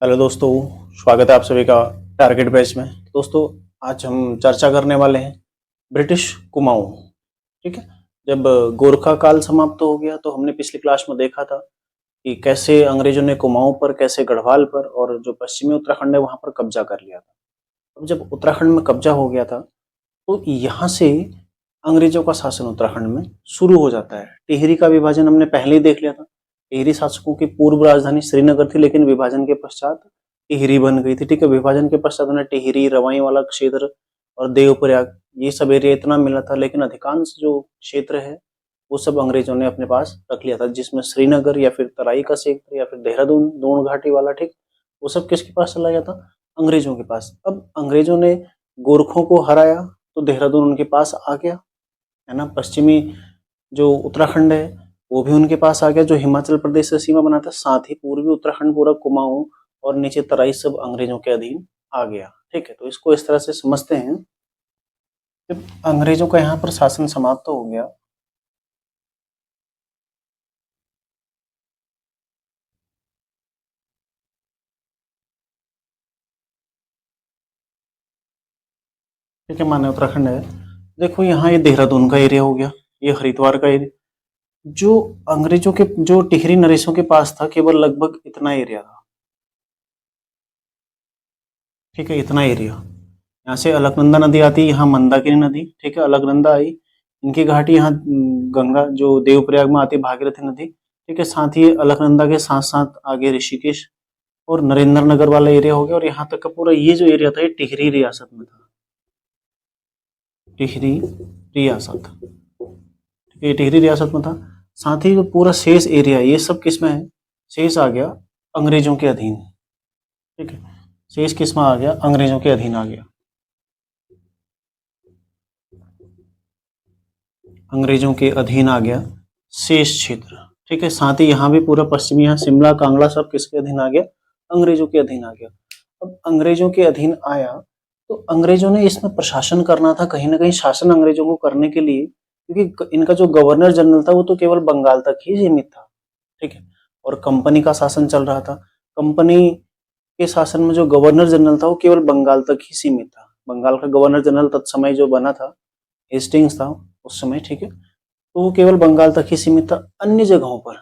Hello दोस्तों, स्वागत है आप सभी का टारगेट बैच में। दोस्तों, आज हम चर्चा करने वाले हैं ब्रिटिश कुमाऊं। ठीक है। जब गोरखा काल समाप्त हो गया तो हमने पिछली क्लास में देखा था कि कैसे अंग्रेजों ने कुमाऊं पर, कैसे गढ़वाल पर और जो पश्चिमी उत्तराखंड है वहां पर कब्जा कर लिया था। अब जब उत्तराखंड में कब्जा हो गया था तो यहाँ से अंग्रेजों का शासन उत्तराखंड में शुरू हो जाता है। टिहरी का विभाजन हमने पहले ही देख लिया था। टिहरी शासकों की पूर्व राजधानी श्रीनगर थी, लेकिन विभाजन के पश्चात टिहरी बन गई थी। ठीक है। विभाजन के पश्चात उन्हें टिहरी, रवाई वाला क्षेत्र और देवप्रयाग ये सब एरिया इतना मिला था, लेकिन अधिकांश जो क्षेत्र है वो सब अंग्रेजों ने अपने पास रख लिया था, जिसमें श्रीनगर या फिर तराई का क्षेत्र या फिर देहरादून, दून घाटी वाला, ठीक, वो सब किसके पास चला गया था? अंग्रेजों के पास। अब अंग्रेजों ने गोरखों को हराया तो देहरादून उनके पास आ गया, है ना। पश्चिमी जो उत्तराखंड है वो भी उनके पास आ गया, जो हिमाचल प्रदेश से सीमा बनाता है। साथ ही पूर्वी उत्तराखंड, पूरा कुमाऊं और नीचे तराई सब अंग्रेजों के अधीन आ गया। ठीक है। तो इसको इस तरह से समझते हैं। जब अंग्रेजों का यहाँ पर शासन समाप्त हो गया ठीक है, माने उत्तराखंड है। देखो यहाँ ये देहरादून का एरिया हो गया, ये हरिद्वार का एरिया। जो अंग्रेजों के, जो टिहरी नरेशों के पास था, केवल लगभग इतना एरिया था। ठीक है, इतना एरिया। यहाँ से अलकनंदा नदी आती है, यहाँ मंदाकिनी नदी। ठीक है, अलकनंदा आई, इनकी घाटी यहाँ गंगा जो देवप्रयाग में आती है, भागीरथी नदी। ठीक है। साथ ही अलकनंदा के साथ साथ आगे ऋषिकेश और नरेंद्र नगर वाला एरिया हो गया, और यहाँ तक का पूरा ये जो एरिया था ये टिहरी रियासत में था। टिहरी रियासत, ठीक है, टिहरी रियासत में था। साथ ही जो पूरा शेष एरिया ये सब किस में है? शेष आ गया अंग्रेजों के अधीन। ठीक है, शेष किस में आ गया? अंग्रेजों के अधीन आ गया। अंग्रेजों के अधीन आ गया शेष क्षेत्र। ठीक है। साथ ही यहाँ भी पूरा पश्चिमी, यहाँ शिमला, कांगड़ा सब किसके अधीन आ गया? अंग्रेजों के अधीन आ गया। अब अंग्रेजों के अधीन आया तो अंग्रेजों ने इसमें प्रशासन करना था, कहीं ना कहीं शासन अंग्रेजों को करने के लिए, क्योंकि इनका जो गवर्नर जनरल था वो तो केवल बंगाल तक ही सीमित था। ठीक है। और कंपनी का शासन चल रहा था। कंपनी के शासन में जो गवर्नर जनरल था वो केवल बंगाल तक ही सीमित था। बंगाल का गवर्नर जनरल तत्समय जो बना था, हेस्टिंग्स था उस समय। ठीक है। तो वो केवल बंगाल तक ही सीमित था। अन्य जगहों पर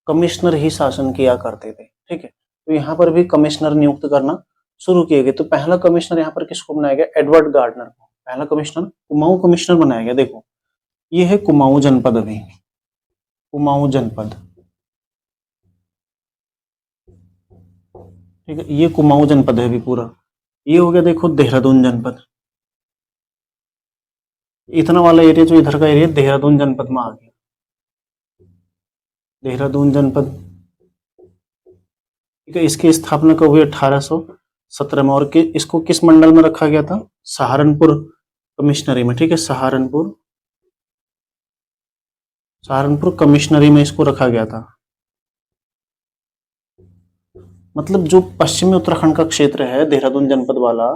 कमिश्नर ही शासन किया करते थे। ठीक है। तो यहाँ पर भी कमिश्नर नियुक्त करना शुरू किए गए। तो पहला कमिश्नर यहाँ पर किसको बनाया गया? एडवर्ड गार्डनर को पहला कमिश्नर कुमाऊं कमिश्नर बनाया गया। देखो ये है कुमाऊं जनपद, अभी कुमाऊं जनपद। ठीक है, ये कुमाऊं जनपद है अभी पूरा। ये हो गया देखो देहरादून जनपद। इतना वाला एरिया जो इधर का एरिया देहरादून जनपद में आ गया। देहरादून जनपद। ठीक है। इसकी स्थापना कब हुई? 1817 में। और इसको किस मंडल में रखा गया था? सहारनपुर कमिश्नरी में। ठीक है, सहारनपुर कमिश्नरी में इसको रखा गया था। मतलब जो पश्चिमी उत्तराखंड का क्षेत्र है देहरादून जनपद वाला,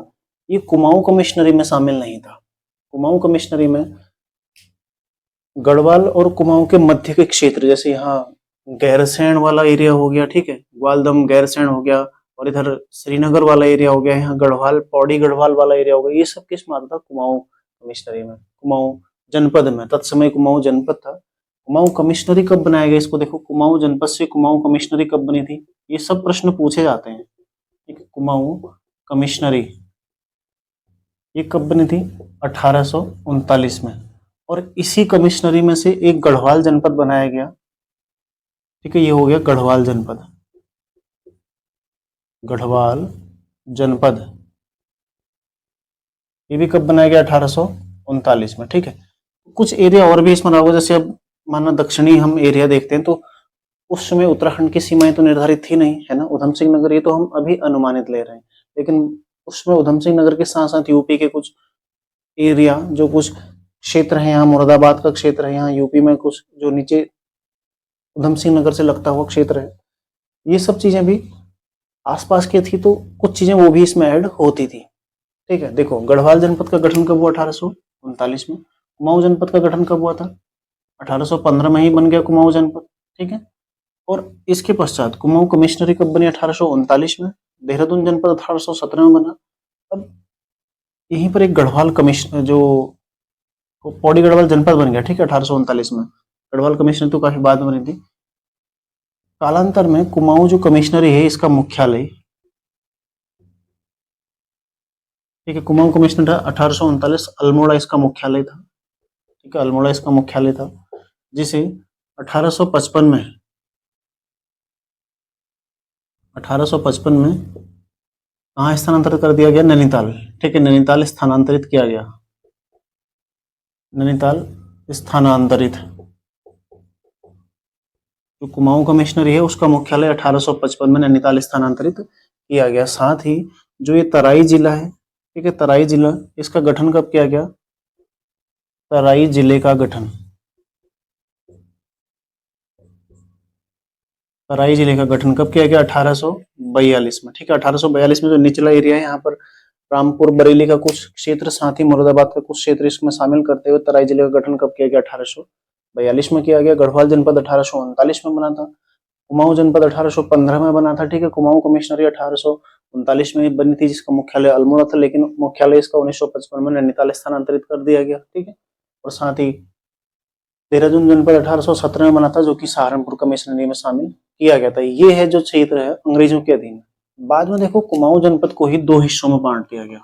ये कुमाऊं कमिश्नरी में शामिल नहीं था। कुमाऊं कमिश्नरी में गढ़वाल और कुमाऊं के मध्य के क्षेत्र, जैसे यहाँ गैरसैंण वाला एरिया हो गया, ठीक है, ग्वालदम गैरसैंण हो गया, और इधर श्रीनगर वाला एरिया हो गया, यहाँ गढ़वाल, पौड़ी गढ़वाल वाला एरिया हो गया, ये सब किस में आता था? कुमाऊं कमिश्नरी में, कुमाऊं जनपद में। तत्समय कुमाऊं जनपद था। कुमाऊं कमिश्नरी कब बनाया गया? इसको देखो, कुमाऊं जनपद से कुमाऊं कमिश्नरी कब बनी थी? ये सब प्रश्न पूछे जाते हैं। ठीक है, कुमाऊं कमिश्नरी ये कब बनी थी? 1839 में। और इसी कमिश्नरी में से एक गढ़वाल जनपद बनाया गया। ठीक है, ये हो गया गढ़वाल जनपद। गढ़वाल जनपद ये भी कब बनाया गया? 1839 में। ठीक है। कुछ एरिया और भी इसमें रहा होगा, जैसे अब माना दक्षिणी हम एरिया देखते हैं तो उस समय उत्तराखंड की सीमाएं तो निर्धारित थी नहीं, है ना। उधम सिंह नगर ये तो हम अभी अनुमानित ले रहे हैं, लेकिन उसमें उधम सिंह नगर के साथ साथ यूपी के कुछ एरिया, जो कुछ क्षेत्र है, यहाँ मुरादाबाद का क्षेत्र है, यहाँ यूपी में कुछ जो नीचे उधम सिंह नगर से लगता हुआ क्षेत्र है, ये सब चीजें भी आसपास की थी, तो कुछ चीजें वो भी इसमें ऐड होती थी। ठीक है। देखो गढ़वाल जनपद का गठन कब हुआ? 1839 में। कुमाऊं जनपद का गठन कब हुआ था? 1815 में ही बन गया कुमाऊं जनपद। ठीक है। और इसके पश्चात कुमाऊं कमिश्नरी कब बनी? 1839 में। देहरादून जनपद 1817 में बना। अब यहीं पर एक गढ़वाल कमिश्न जो पौड़ी गढ़वाल जनपद बन गया, ठीक है, 1839 में। गढ़वाल कमिश्नरी तो काफी बाद में बनी थी। कालांतर में कुमाऊं जो कमिश्नरी है इसका मुख्यालय, ठीक है, कुमाऊं कमिश्नर था 1839, अल्मोड़ा इसका मुख्यालय था, ठीक है, अल्मोड़ा इसका मुख्यालय था, जिसे 1855 में 1855 में कहाँ स्थानांतरित कर दिया गया? नैनीताल, ठीक है, नैनीताल स्थानांतरित किया गया, नैनीताल स्थानांतरित। जो कुमाऊं कमिश्नरी है उसका मुख्यालय 1855 में नैनीताल स्थानांतरित किया गया। साथ ही जो ये तराई जिला है, ठीक है, तराई जिला, इसका गठन कब किया गया? तराई जिले का गठन, तराई जिले का गठन कब किया गया? 1842 में, ठीक है, 1842 में। जो निचला एरिया है यहाँ पर रामपुर बरेली का कुछ क्षेत्र, साथ ही मुरादाबाद का कुछ क्षेत्र इसमें शामिल करते हुए तराई जिले का गठन कब किया गया? 1842 में किया गया। गढ़वाल जनपद 1839 में बना था। कुमाऊं जनपद 1815 में बना था, ठीक है। कुमाऊं कमिश्नरी 1839 में बनी थी, जिसका मुख्यालय अल्मोड़ा था, लेकिन मुख्यालय इसका 1955 में नैनीताल स्थानांतरित कर दिया गया, ठीक है। और साथ ही देहरादून जनपद 1817 में बना था, जो कि सहारनपुर कमिश्नरी में शामिल किया गया था। ये है जो क्षेत्र है अंग्रेजों के अधीन। बाद में देखो कुमाऊं जनपद को ही दो हिस्सों में बांट दिया गया।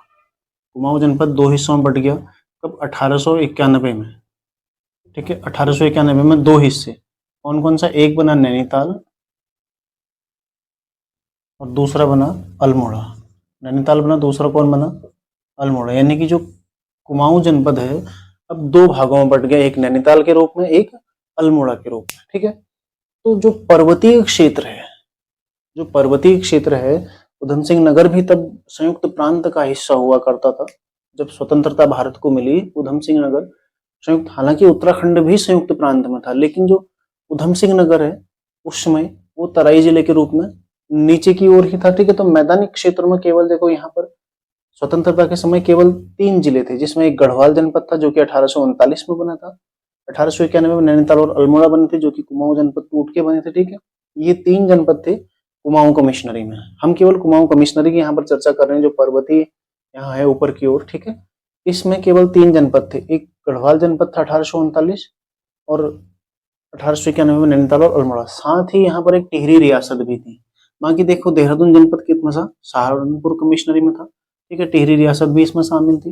कुमाऊं जनपद दो हिस्सों में बट गया कब? 1891 में, ठीक है, 1891 में दो हिस्से। कौन कौन सा? एक बना नैनीताल और दूसरा बना अल्मोड़ा। नैनीताल बना, दूसरा कौन बना? अल्मोड़ा। यानी कि जो कुमाऊं जनपद है अब दो भागों में बट गया, एक नैनीताल के रूप में, एक अल्मोड़ा के रूप में, ठीक है। तो जो पर्वतीय क्षेत्र है, जो पर्वतीय क्षेत्र है, उधम सिंह नगर भी तब संयुक्त प्रांत का हिस्सा हुआ करता था। जब स्वतंत्रता भारत को मिली, उधम सिंह नगर संयुक्त, हालांकि उत्तराखंड भी संयुक्त प्रांत में था, लेकिन जो उधम सिंह नगर है उस समय वो तराई जिले के रूप में नीचे की ओर ही था, ठीक है। तो मैदानी क्षेत्र में केवल देखो यहाँ पर स्वतंत्रता के समय केवल 3 जिले थे, जिसमें एक गढ़वाल जनपद था जो कि 1839 में बना था। 1891 में नैनीताल और अल्मोड़ा बने थे, जो कि कुमाऊं जनपद टूट के बने थे, ठीक है। ये 3 जनपद थे कुमाऊं कमिश्नरी में। हम केवल कुमाऊं कमिश्नरी की यहाँ पर चर्चा कर रहे हैं, जो पर्वतीय यहाँ है ऊपर की ओर, ठीक है। इसमें केवल 3 जनपद थे, एक गढ़वाल जनपद था 1839, और 1891 में नैनीताल और अल्मोड़ा। साथ ही यहाँ पर एक टिहरी रियासत भी थी। बाकी देखो देहरादून जनपद कितना था? सहारनपुर कमिश्नरी में था, ठीक है। टिहरी रियासत भी इसमें शामिल थी।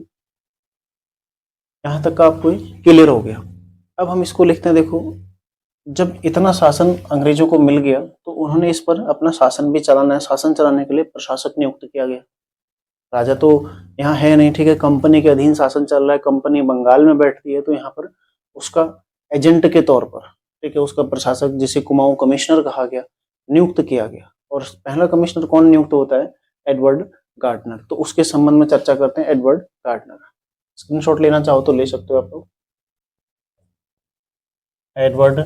यहां तक का आपको क्लियर हो गया। अब हम इसको लिखते हैं। देखो जब इतना शासन अंग्रेजों को मिल गया तो उन्होंने इस पर अपना शासन भी चलाना है। शासन चलाने के लिए प्रशासक नियुक्त किया गया। राजा तो यहाँ है नहीं, ठीक है, कंपनी के अधीन शासन चल रहा है, कंपनी बंगाल में बैठती है, तो यहाँ पर उसका एजेंट के तौर पर, ठीक है, उसका प्रशासक, जिसे कुमाऊं कमिश्नर कहा गया, नियुक्त किया गया। और पहला कमिश्नर कौन नियुक्त होता है? Edward Gardner. तो उसके संबंध में चर्चा करते हैं, एडवर्ड गार्डनर। स्क्रीनशॉट लेना चाहो तो ले सकते हो आप लोग। एडवर्ड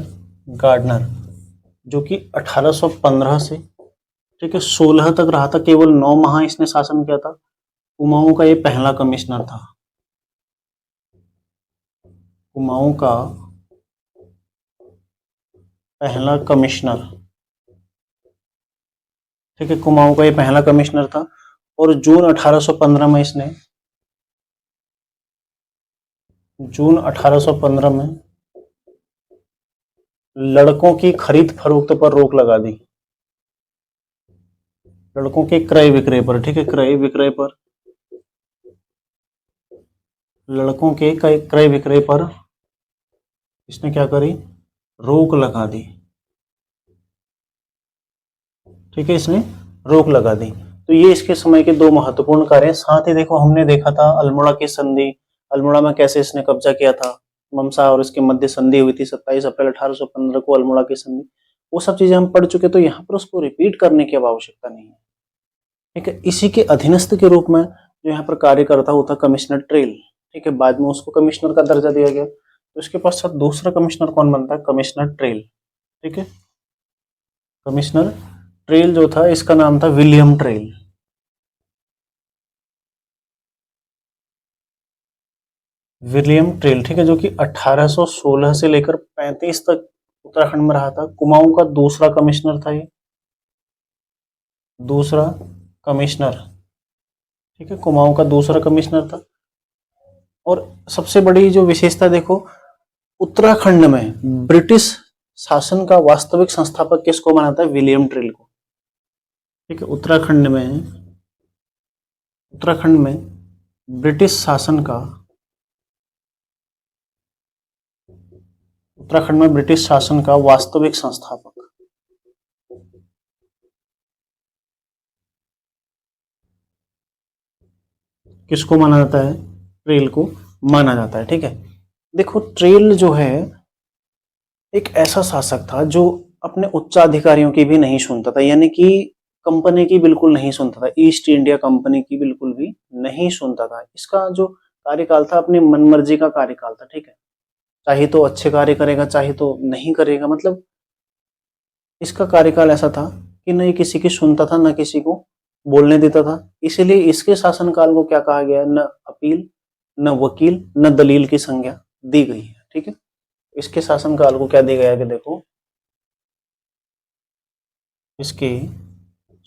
गार्डनर जो कि 1815 से, ठीक है, 16 तक रहा था। केवल 9 माह इसने शासन किया था। कुमाऊं का ये पहला कमिश्नर था। कुमाऊं का पहला कमिश्नर, ठीक है, कुमाऊं का ये पहला कमिश्नर था। और जून 1815 में इसने, जून 1815 में लड़कों की खरीद फरोख्त पर रोक लगा दी। लड़कों के क्रय विक्रय पर, ठीक है, क्रय विक्रय पर, लड़कों के क्रय विक्रय पर इसने क्या करी? रोक लगा दी, ठीक है, इसने रोक लगा दी। तो ये इसके समय के दो महत्वपूर्ण कार्य हैं। साथ ही देखो हमने देखा था अल्मोड़ा की संधि, अल्मोड़ा में कैसे इसने कब्जा किया था। ममसा और इसके मध्य संधि हुई थी 27 अप्रैल 1815 को, अल्मोड़ा की संधि। वो सब चीजें हम पढ़ चुके, तो यहाँ पर उसको रिपीट करने की अब आवश्यकता नहीं है, ठीक है। इसी के अधीनस्थ के रूप में जो यहाँ पर कार्य करता वो था कमिश्नर ट्रेल, ठीक है। बाद में उसको कमिश्नर का दर्जा दिया गया। तो इसके पश्चात दूसरा कमिश्नर कौन बनता है? कमिश्नर ट्रेल, ठीक है। कमिश्नर ट्रेल जो था इसका नाम था विलियम ट्रेल। विलियम ट्रेल, ठीक है, जो कि 1816 से लेकर 35 तक उत्तराखंड में रहा था। कुमाऊं का दूसरा कमिश्नर था ये, दूसरा कमिश्नर, ठीक है, कुमाऊं का दूसरा कमिश्नर था। और सबसे बड़ी जो विशेषता देखो, उत्तराखंड में ब्रिटिश शासन का वास्तविक संस्थापक किसको माना था? विलियम ट्रिल को, ठीक है। उत्तराखंड में ब्रिटिश शासन का, उत्तराखंड में ब्रिटिश शासन का वास्तविक संस्थापक किसको माना जाता है? ट्रेल को माना जाता है, ठीक है। देखो, ट्रेल जो है एक ऐसा शासक था जो अपने उच्चाधिकारियों की भी नहीं सुनता था, यानी कि कंपनी की बिल्कुल नहीं सुनता था, ईस्ट इंडिया कंपनी की बिल्कुल भी नहीं सुनता था। इसका जो कार्यकाल था अपनी मनमर्जी का कार्यकाल था, ठीक है। चाहे तो अच्छे कार्य करेगा, चाहे तो नहीं करेगा, मतलब इसका कार्यकाल ऐसा था कि न ये किसी की सुनता था, न किसी को बोलने देता था। इसीलिए इसके शासनकाल को क्या कहा गया है? न अपील, न वकील, न दलील की संज्ञा दी गई है, ठीक है। इसके शासनकाल को क्या दिया गया है कि देखो, इसके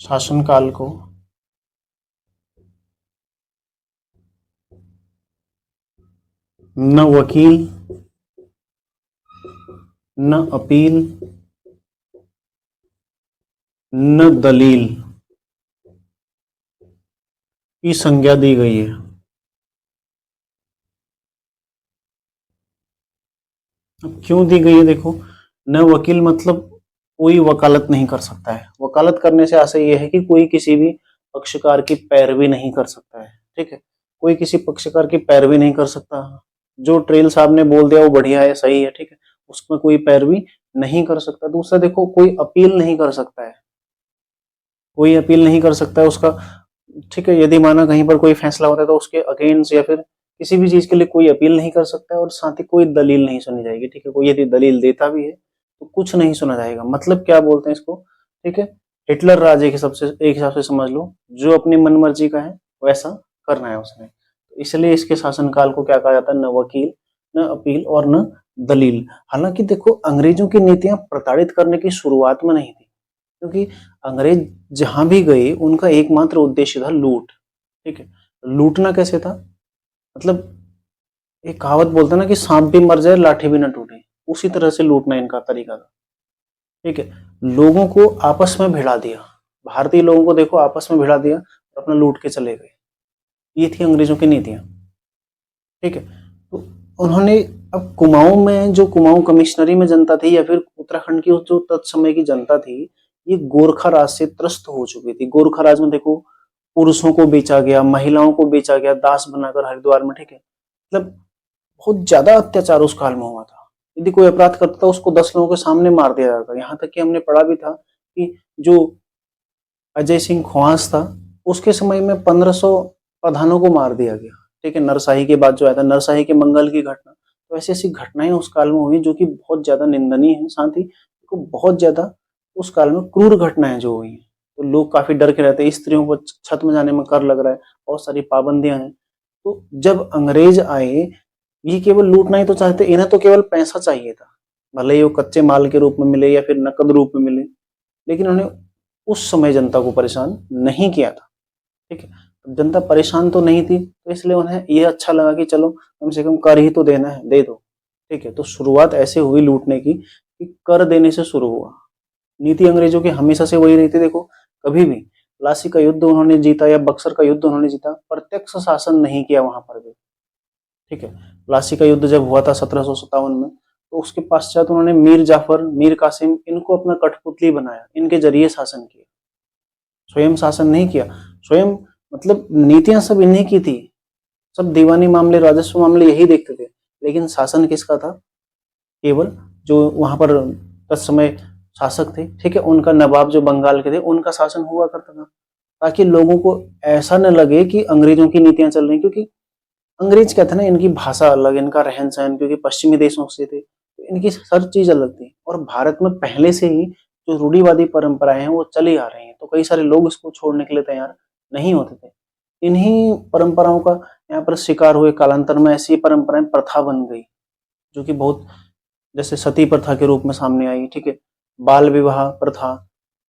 शासनकाल को न वकील, न अपील, न दलील की संज्ञा दी गई है। अब क्यों दी गई है? देखो, न वकील मतलब कोई वकालत नहीं कर सकता है। वकालत करने से आशय यह है कि कोई किसी भी पक्षकार की पैरवी नहीं कर सकता है, ठीक है। कोई किसी पक्षकार की पैरवी नहीं कर सकता। जो ट्रेल साहब ने बोल दिया वो बढ़िया है, सही है, ठीक है, उसमें कोई पैरवी नहीं कर सकता। दूसरा देखो, कोई अपील नहीं कर सकता है, कोई अपील नहीं कर सकता है उसका, ठीक है। यदि माना कहीं पर कोई फैसला होता है तो उसके अगेंस्ट या फिर किसी भी चीज के लिए कोई अपील नहीं कर सकता है, और साथ ही कोई दलील नहीं सुनी जाएगी, ठीक है। कोई यदि दलील देता भी है तो कुछ नहीं सुना जाएगा। मतलब क्या बोलते हैं इसको, ठीक है, हिटलर राज एक हिसाब से समझ लो, जो अपनी मनमर्जी का है वैसा करना है उसने। तो इसलिए इसके शासनकाल को क्या कहा जाता है? न वकील, न अपील और न दलील। हालांकि देखो, अंग्रेजों की नीतियां प्रताड़ित करने की शुरुआत में नहीं थी, क्योंकि अंग्रेज जहां भी गए उनका एकमात्र उद्देश्य था लूट, ठीक है। लूटना कैसे था? मतलब एक कहावत बोलता है ना कि सांप भी मर जाए लाठी भी ना टूटे, उसी तरह से लूटना इनका तरीका था, ठीक है। लोगों को आपस में भिड़ा दिया, भारतीय लोगों को देखो आपस में भिड़ा दिया और अपना लूट के चले गए। ये थी अंग्रेजों की नीतियां, ठीक है। तो उन्होंने, अब कुमाऊं में जो कुमाऊं कमिश्नरी में जनता थी या फिर उत्तराखंड की जो तत्समय की जनता थी, ये गोरखा राज से त्रस्त हो चुकी थी। गोरखा राज में देखो, पुरुषों को बेचा गया, महिलाओं को बेचा गया दास बनाकर हरिद्वार में, ठीक है। मतलब बहुत ज्यादा अत्याचार उस काल में हुआ था। यदि कोई अपराध करता था उसको 10 लोगों के सामने मार दिया जाता था। यहाँ तक कि हमने पढ़ा भी था कि जो अजय सिंह ख्वास था, उसके समय में 1500 प्रधानों को मार दिया गया, ठीक है। नरसाही के बाद जो आया था, नरसाही के मंगल की घटना, तो ऐसी ऐसी घटनाएं उस काल में हुई जो कि बहुत ज्यादा निंदनीय है। साथ ही बहुत ज्यादा उस काल में क्रूर घटनाएं जो हुई हैं, तो लोग काफी डर के रहते हैं। स्त्रियों को छत में जाने में कर लग रहा है, बहुत सारी पाबंदियां हैं। तो जब अंग्रेज आए, ये केवल लूटना ही तो चाहते, इन्हें तो केवल पैसा चाहिए था, भले ही वो कच्चे माल के रूप में मिले या फिर नकद रूप में मिले, लेकिन उन्हें उस समय जनता को परेशान नहीं किया था, ठीक है। जनता परेशान तो नहीं थी, तो इसलिए उन्हें ये अच्छा लगा कि चलो कम से कम कर ही तो देना है, दे दो, ठीक है। तो शुरुआत ऐसे हुई लूटने की कि कर देने से शुरू हुआ। नीति अंग्रेजों की हमेशा से वही रही थी। देखो, कभी भी प्लासी का युद्ध उन्होंने जीता या बक्सर का युद्ध उन्होंने जीता, प्रत्यक्ष शासन नहीं किया वहां पर भी, ठीक है। प्लासी का युद्ध जब हुआ था 1757 में, तो उसके पश्चात उन्होंने मीर जाफर, मीर कासिम, इनको अपना कठपुतली बनाया, इनके जरिए शासन किया, स्वयं शासन नहीं किया। स्वयं मतलब नीतियां सब इन्हीं की थी, सब दीवानी मामले, राजस्व मामले यही देखते थे, लेकिन शासन किसका था? केवल जो वहां पर तत्समय शासक थे, ठीक है, उनका, नवाब जो बंगाल के थे उनका शासन हुआ करता था, ताकि लोगों को ऐसा न लगे कि अंग्रेजों की नीतियां चल रही, क्योंकि अंग्रेज क्या था ना, इनकी भाषा अलग, इनका रहन सहन, क्योंकि पश्चिमी देशों से थे, तो इनकी हर चीज अलग थी। और भारत में पहले से ही जो रूढ़िवादी परंपराएं हैं वो चली आ रही हैं, तो कई सारे लोग इसको छोड़ने के लिए तैयार नहीं होते थे। इन्हीं परंपराओं का यहाँ पर शिकार हुए, कालांतर में ऐसी परंपराएं प्रथा बन गई, जो कि बहुत जैसे सती प्रथा के रूप में सामने आई, ठीक है, बाल विवाह प्रथा,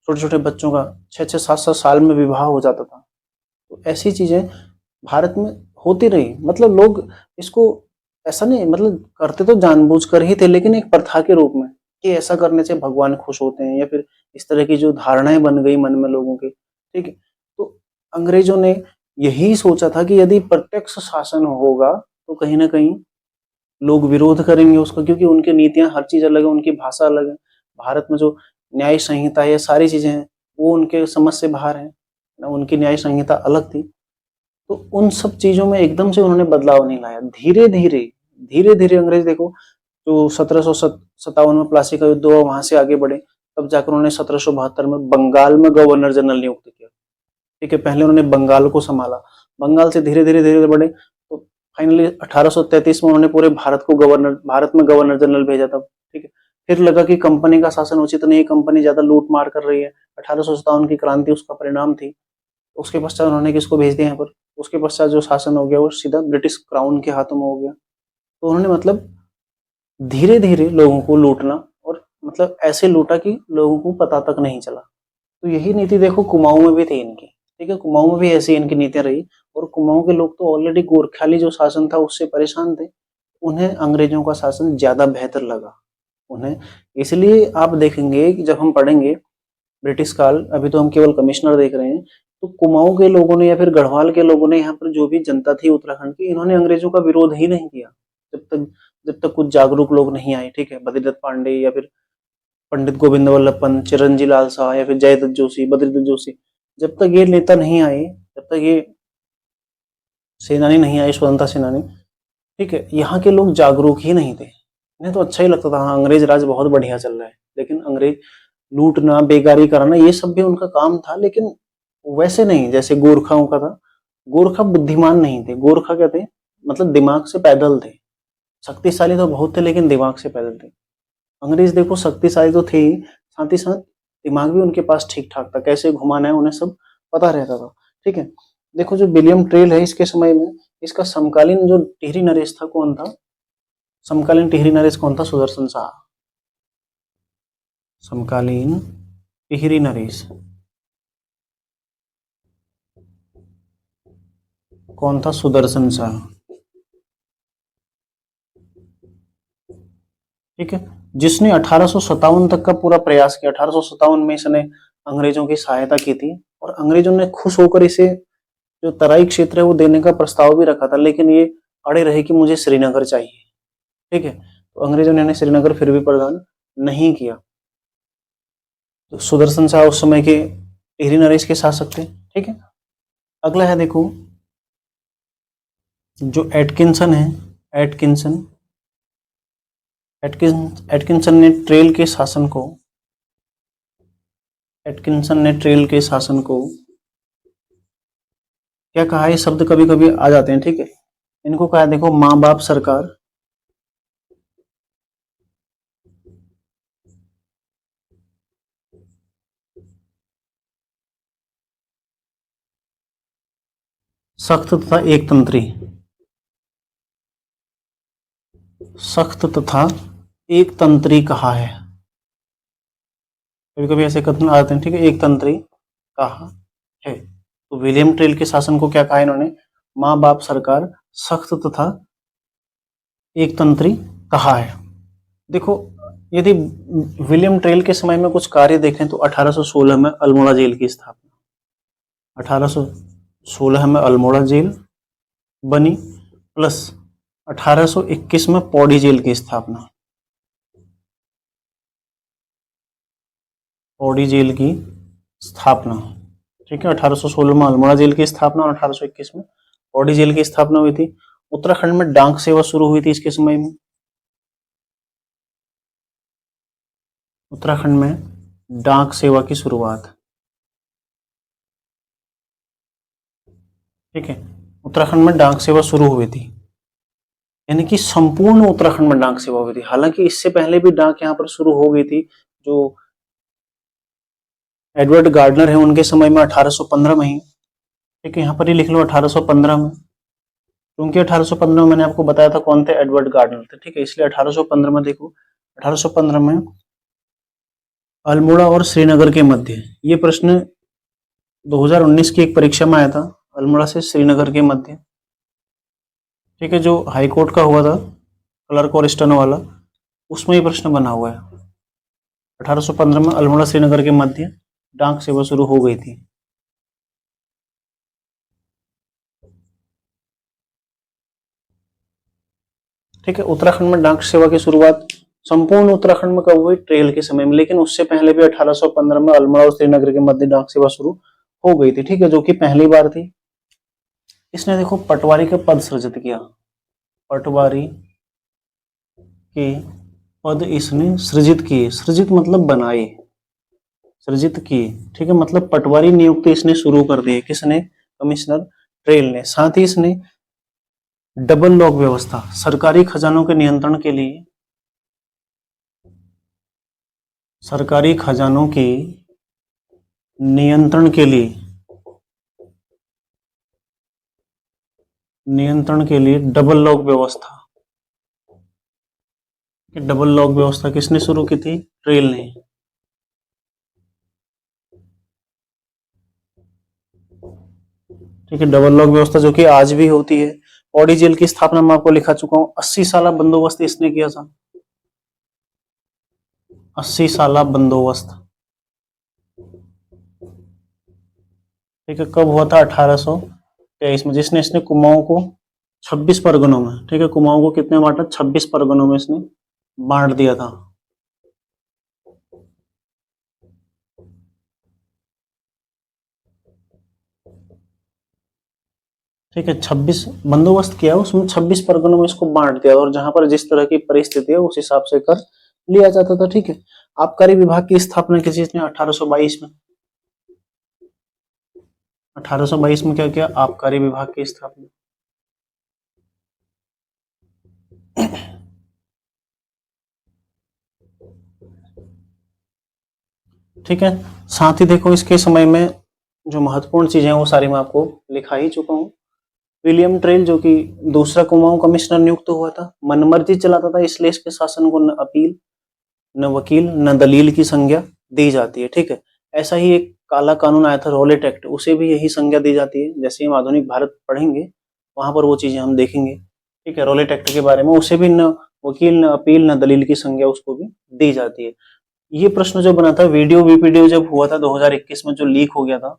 छोटे छोटे बच्चों का 6-6, 7-7 साल में विवाह हो जाता था। तो ऐसी चीजें भारत में होती रही, मतलब लोग इसको ऐसा नहीं, मतलब करते तो जानबूझकर ही थे, लेकिन एक प्रथा के रूप में कि ऐसा करने से भगवान खुश होते हैं, या फिर इस तरह की जो धारणाएं बन गई मन में लोगों के, ठीक है। तो अंग्रेजों ने यही सोचा था कि यदि प्रत्यक्ष शासन होगा तो कहीं ना कहीं लोग विरोध करेंगे उसका, क्योंकि उनकी नीतियां हर चीज अलग है, उनकी भाषा अलग है। भारत में जो न्याय संहिता है, ये सारी चीजें हैं, वो उनके समझ से बाहर है ना, उनकी न्याय संहिता अलग थी। तो उन सब चीजों में एकदम से उन्होंने बदलाव नहीं लाया, धीरे धीरे, धीरे धीरे अंग्रेज देखो, जो 1757 में प्लासी का युद्ध हुआ, वहां से आगे बढ़े, तब जाकर उन्होंने 1772 में बंगाल में गवर्नर जनरल नियुक्त किया, ठीक है। पहले उन्होंने बंगाल को संभाला, बंगाल से धीरे धीरे धीरे बढ़े, तो फाइनली 1833 में उन्होंने पूरे भारत को गवर्नर, भारत में गवर्नर जनरल भेजा था, ठीक है। फिर लगा कि कंपनी का शासन उचित नहीं, कंपनी ज्यादा लूट मार कर रही है, 1857 की क्रांति उसका परिणाम थी। उसके पश्चात उन्होंने किसको भेज दिया यहाँ पर, उसके पश्चात जो शासन हो गया वो सीधा ब्रिटिश क्राउन के हाथों में हो गया। तो उन्होंने मतलब धीरे धीरे लोगों को लूटना, और मतलब ऐसे लूटा कि लोगों को पता तक नहीं चला। तो यही नीति देखो कुमाऊं में भी थी इनकी, ठीक है, कुमाऊं में भी ऐसी इनकी नीतियां रही। और कुमाऊं के लोग तो ऑलरेडी गोरखाली जो शासन था उससे परेशान थे, उन्हें अंग्रेजों का शासन ज्यादा बेहतर लगा उन्हें। इसलिए आप देखेंगे कि जब हम पढ़ेंगे ब्रिटिश काल, अभी तो हम केवल कमिश्नर देख रहे हैं, तो कुमाऊं के लोगों ने या फिर गढ़वाल के लोगों ने, यहाँ पर जो भी जनता थी उत्तराखंड की, इन्होंने अंग्रेजों का विरोध ही नहीं किया जब तक कुछ जागरूक लोग नहीं आए, ठीक है, बद्रीदत्त पांडे या फिर पंडित गोविंद वल्लभ पंत, चिरंजी लाल शाह या फिर जयदत्त जोशी, बद्रीदत्त जोशी, जब तक ये नेता नहीं आए, जब तक ये सेनानी नहीं आए, स्वतंत्रता सेनानी, ठीक है, यहाँ के लोग जागरूक ही नहीं थे। इन्हें तो अच्छा ही लगता था, हाँ अंग्रेज राज बहुत बढ़िया चल रहा है, लेकिन अंग्रेज लूटना, बेगारी कराना, ये सब भी उनका काम था, लेकिन वैसे नहीं जैसे गोरखाओं का था। गोरखा बुद्धिमान नहीं थे, गोरखा क्या थे, मतलब दिमाग से पैदल थे, शक्तिशाली तो बहुत थे लेकिन दिमाग से पैदल थे। अंग्रेज देखो शक्तिशाली तो थे ही साथ दिमाग भी उनके पास ठीक ठाक था, कैसे घुमाना है उन्हें सब पता रहता था, ठीक है। देखो जो विलियम ट्रेल है इसके समय में, इसका समकालीन जो टिहरी नरेश था कौन था, समकालीन टिहरी नरेश कौन था, सुदर्शन शाह। समकालीन टिहरी नरेश कौन था, सुदर्शन शाह, ठीक है, जिसने 1857 तक का पूरा प्रयास किया। 1857 में इसने अंग्रेजों की सहायता की थी, और अंग्रेजों ने खुश होकर इसे जो तराई क्षेत्र है वो देने का प्रस्ताव भी रखा था, लेकिन ये अड़े रहे कि मुझे श्रीनगर चाहिए, ठीक है। तो अंग्रेजों ने श्रीनगर फिर भी प्रदान नहीं किया। तो सुदर्शन शाह उस समय के टिहरी नरेश के शासक थे, ठीक है। अगला है देखो, जो एटकिंसन है, एटकिंसन एटकिंसन ने ट्रेल के शासन को, एटकिंसन ने ट्रेल के शासन को क्या कहा है, शब्द कभी कभी आ जाते हैं, ठीक है। इनको कहा है देखो, माँ बाप सरकार, सख्त तथा एकतंत्री, सख्त तथा एकतंत्री कहा है, कभी कभी ऐसे कथन आते हैं, ठीक है, एकतंत्री कहा है। तो विलियम ट्रेल के शासन को क्या कहा इन्होंने, माँ बाप सरकार, सख्त तथा एकतंत्री कहा है। देखो यदि विलियम ट्रेल के समय में कुछ कार्य देखें तो 1816 में अल्मोड़ा जेल की स्थापना, 1816 में अल्मोड़ा जेल बनी, प्लस 1821 में पौड़ी जेल की स्थापना, पौड़ी जेल की स्थापना, ठीक है। 1816 में अल्मोड़ा जेल की स्थापना और 1821 में पौड़ी जेल की स्थापना हुई थी। उत्तराखंड में डाक सेवा शुरू हुई थी इसके समय में, उत्तराखंड में डाक सेवा की शुरुआत, ठीक है, उत्तराखंड में डाक सेवा शुरू हुई थी, यानी कि संपूर्ण उत्तराखंड में डाक सेवा हुई थी। हालांकि इससे पहले भी डाक यहाँ पर शुरू हो गई थी, जो एडवर्ड गार्डनर है उनके समय में 1815 में ही, ठीक है, यहाँ पर ही लिख लो 1815 में, क्योंकि 1815 में मैंने आपको बताया था कौन थे, एडवर्ड गार्डनर थे, ठीक है, इसलिए 1815 में देखो 1815 में अल्मोड़ा और श्रीनगर के मध्य, ये प्रश्न 2019 की एक परीक्षा में आया था, अल्मोड़ा से श्रीनगर के मध्य। ठीक है, जो हाई कोर्ट का हुआ था क्लर्क और स्टेनो वाला, उसमें ये प्रश्न बना हुआ है। 1815 में अल्मोड़ा श्रीनगर के मध्य डाक सेवा शुरू हो गई थी। ठीक है, उत्तराखंड में डाक सेवा की शुरुआत संपूर्ण उत्तराखंड में कब हुई? ट्रेल के समय में, लेकिन उससे पहले भी 1815 में अल्मोड़ा और श्रीनगर के मध्य डाक सेवा शुरू हो गई थी। ठीक है, जो कि पहली बार थी। इसने देखो पटवारी का पद सृजित किया, पटवारी के पद इसने सृजित किए। सृजित मतलब बनाए, सृजित किए। ठीक है, मतलब पटवारी नियुक्ति इसने शुरू कर दी। किसने? कमिश्नर ट्रेल ने। साथ ही इसने डबल लॉक व्यवस्था, सरकारी खजानों के नियंत्रण के लिए, सरकारी खजानों के नियंत्रण के लिए, डबल लॉक व्यवस्था, डबल लॉक व्यवस्था किसने शुरू की थी? ट्रेल ने। ठीक है, डबल लॉक व्यवस्था जो कि आज भी होती है। पौड़ी जेल की स्थापना मैं आपको लिखा चुका हूं। 80 साला बंदोबस्त इसने किया था, 80 साला बंदोबस्त। ठीक है, कब हुआ था? 1823 में, जिसने इसने कुमाऊं को 26 परगनों में, ठीक है, कुमाऊं को कितने बांटा? 26 परगनों में इसने बांट दिया था। ठीक है, 26 बंदोबस्त किया, उसमें 26 परगनों में इसको बांट दिया, और जहां पर जिस तरह की परिस्थिति है उस हिसाब से कर लिया जाता था। ठीक है, आबकारी विभाग की स्थापना किसी ने? 1822 में। 1822 में क्या किया? आबकारी विभाग की स्थापना। ठीक है, साथ ही देखो इसके समय में जो महत्वपूर्ण चीजें हैं वो सारी मैं आपको लिखा ही चुका हूँ। विलियम ट्रेल जो कि दूसरा कुमाऊं कमिश्नर नियुक्त हुआ था, मनमर्जी चलाता था, इसलिए इसके शासन को न अपील, न वकील, न दलील की संज्ञा दी जाती है। ठीक है, ऐसा ही एक काला कानून आया था, रॉलेट एक्ट, उसे भी यही संज्ञा दी जाती है। जैसे हम आधुनिक भारत पढ़ेंगे वहां पर वो चीजें हम देखेंगे। ठीक है, रॉलेट एक्ट के बारे में, उसे भी न वकील, न अपील, न दलील की संज्ञा उसको भी दी जाती है। ये प्रश्न जो बना था वीडियो वीपीडियो जब हुआ था 2021 में, जो लीक हो गया था,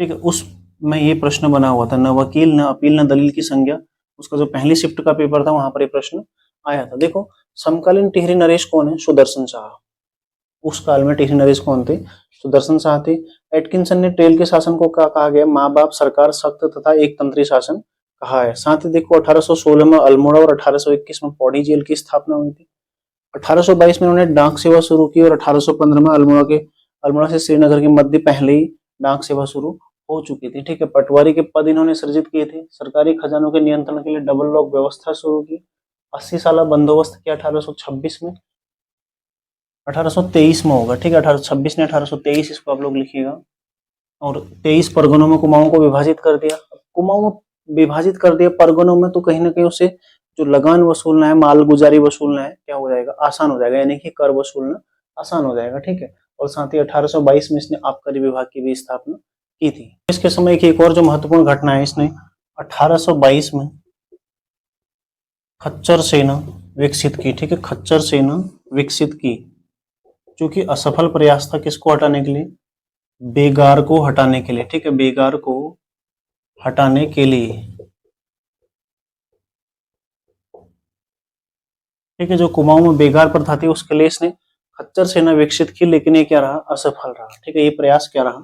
ठीक है, उसमें ये प्रश्न बना हुआ था, न वकील, न अपील, न दलील की संज्ञा। उसका जो पहली शिफ्ट का पेपर था वहां पर ये प्रश्न आया था। देखो समकालीन टिहरी नरेश कौन है? सुदर्शन शाह। उस काल में टिहरी नरेश कौन थे? सुदर्शन शाह थे। एटकिंसन ने ट्रेल के शासन को क्या कहा गया? माँ बाप सरकार, सख्त तथा एक तंत्री शासन कहा है। साथ ही देखो 1816 में अल्मोड़ा और 1821 में पौड़ी जेल की स्थापना हुई थी। 1822 में उन्होंने डाक सेवा शुरू की, और 1815 में अल्मोड़ा से श्रीनगर के मध्य पहले ही डाक सेवा शुरू हो चुकी थी। ठीक है, पटवारी के पद इन्होंने सृजित किए थे। सरकारी खजानों के नियंत्रण के लिए डबल लॉक व्यवस्था शुरू की। 80 साल बंदोबस्त किया 1826 में, 1823 में होगा। ठीक है, 1826 ने 1823, इसको आप लोग लिखिएगा। और 23 परगनों में कुमाऊं को विभाजित कर दिया। कुमाऊं विभाजित कर दिया परगनों में, तो कहीं ना कहीं उसे जो लगान वसूलना है, माल गुजारी वसूलना है, क्या हो जाएगा? आसान हो जाएगा, यानी कि कर वसूलना आसान हो जाएगा। ठीक है, और साथ ही 1822 में इसने आबकारी विभाग की भी स्थापना की थी। इसके समय की एक और जो महत्वपूर्ण घटना है, इसने 1822 में खच्चर सेना विकसित की। ठीक है, खच्चर सेना विकसित की, जो कि असफल प्रयास था किसको हटाने के लिए? बेगार को हटाने के लिए। ठीक है, बेगार को हटाने के लिए। ठीक है, जो कुमाऊं में बेगार प्रथा थी उसके लिए इसने खच्चर सेना विकसित की, लेकिन ये क्या रहा? असफल रहा। ठीक है, ये प्रयास क्या रहा?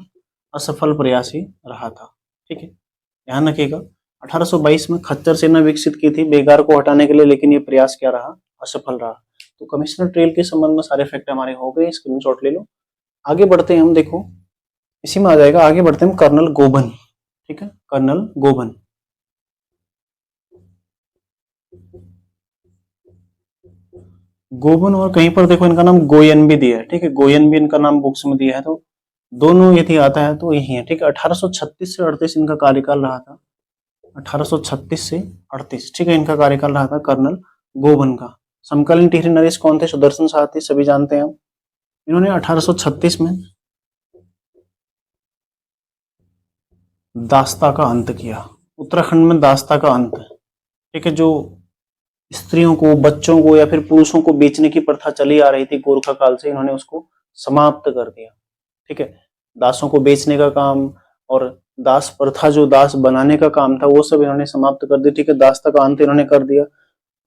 असफल प्रयास ही रहा था। ठीक है, ध्यान रखिएगा। 1822 में खच्चर सेना विकसित की थी बेगार को हटाने के लिए, लेकिन ये प्रयास क्या रहा? असफल रहा। तो कमिश्नर ट्रेल के संबंध में सारे फैक्ट हमारे हो गए, स्क्रीनशॉट ले लो। आगे बढ़ते हैं हम, देखो इसी में आ जाएगा। आगे बढ़ते हैं हम कर्नल गोबन। ठीक है, कर्नल गोबन। गोबन, और कहीं पर देखो इनका नाम गोयन भी दिया है। ठीक है, गोयन भी इनका नाम बुक्स में दिया है, तो दोनों यदि आता है तो यही है। ठीक है, 1836 से 38 इनका कार्यकाल रहा था। 1836 से 38, ठीक है, इनका कार्यकाल रहा था कर्नल गोबन का। समकालीन टिहरी नरेश कौन थे? सुदर्शन शाह थे, सभी जानते हैं हम। इन्होंने 1836 में दास्ता का अंत किया। उत्तराखंड में दास्ता का अंत, ठीक है, जो स्त्रियों को, बच्चों को या फिर पुरुषों को बेचने की प्रथा चली आ रही थी गोरखा काल से, इन्होंने उसको समाप्त कर दिया। ठीक है, दासों को बेचने का काम और दास प्रथा, जो दास बनाने का काम था, वो सब इन्होंने समाप्त कर दिया। ठीक है, दास्ता का अंत इन्होंने कर दिया।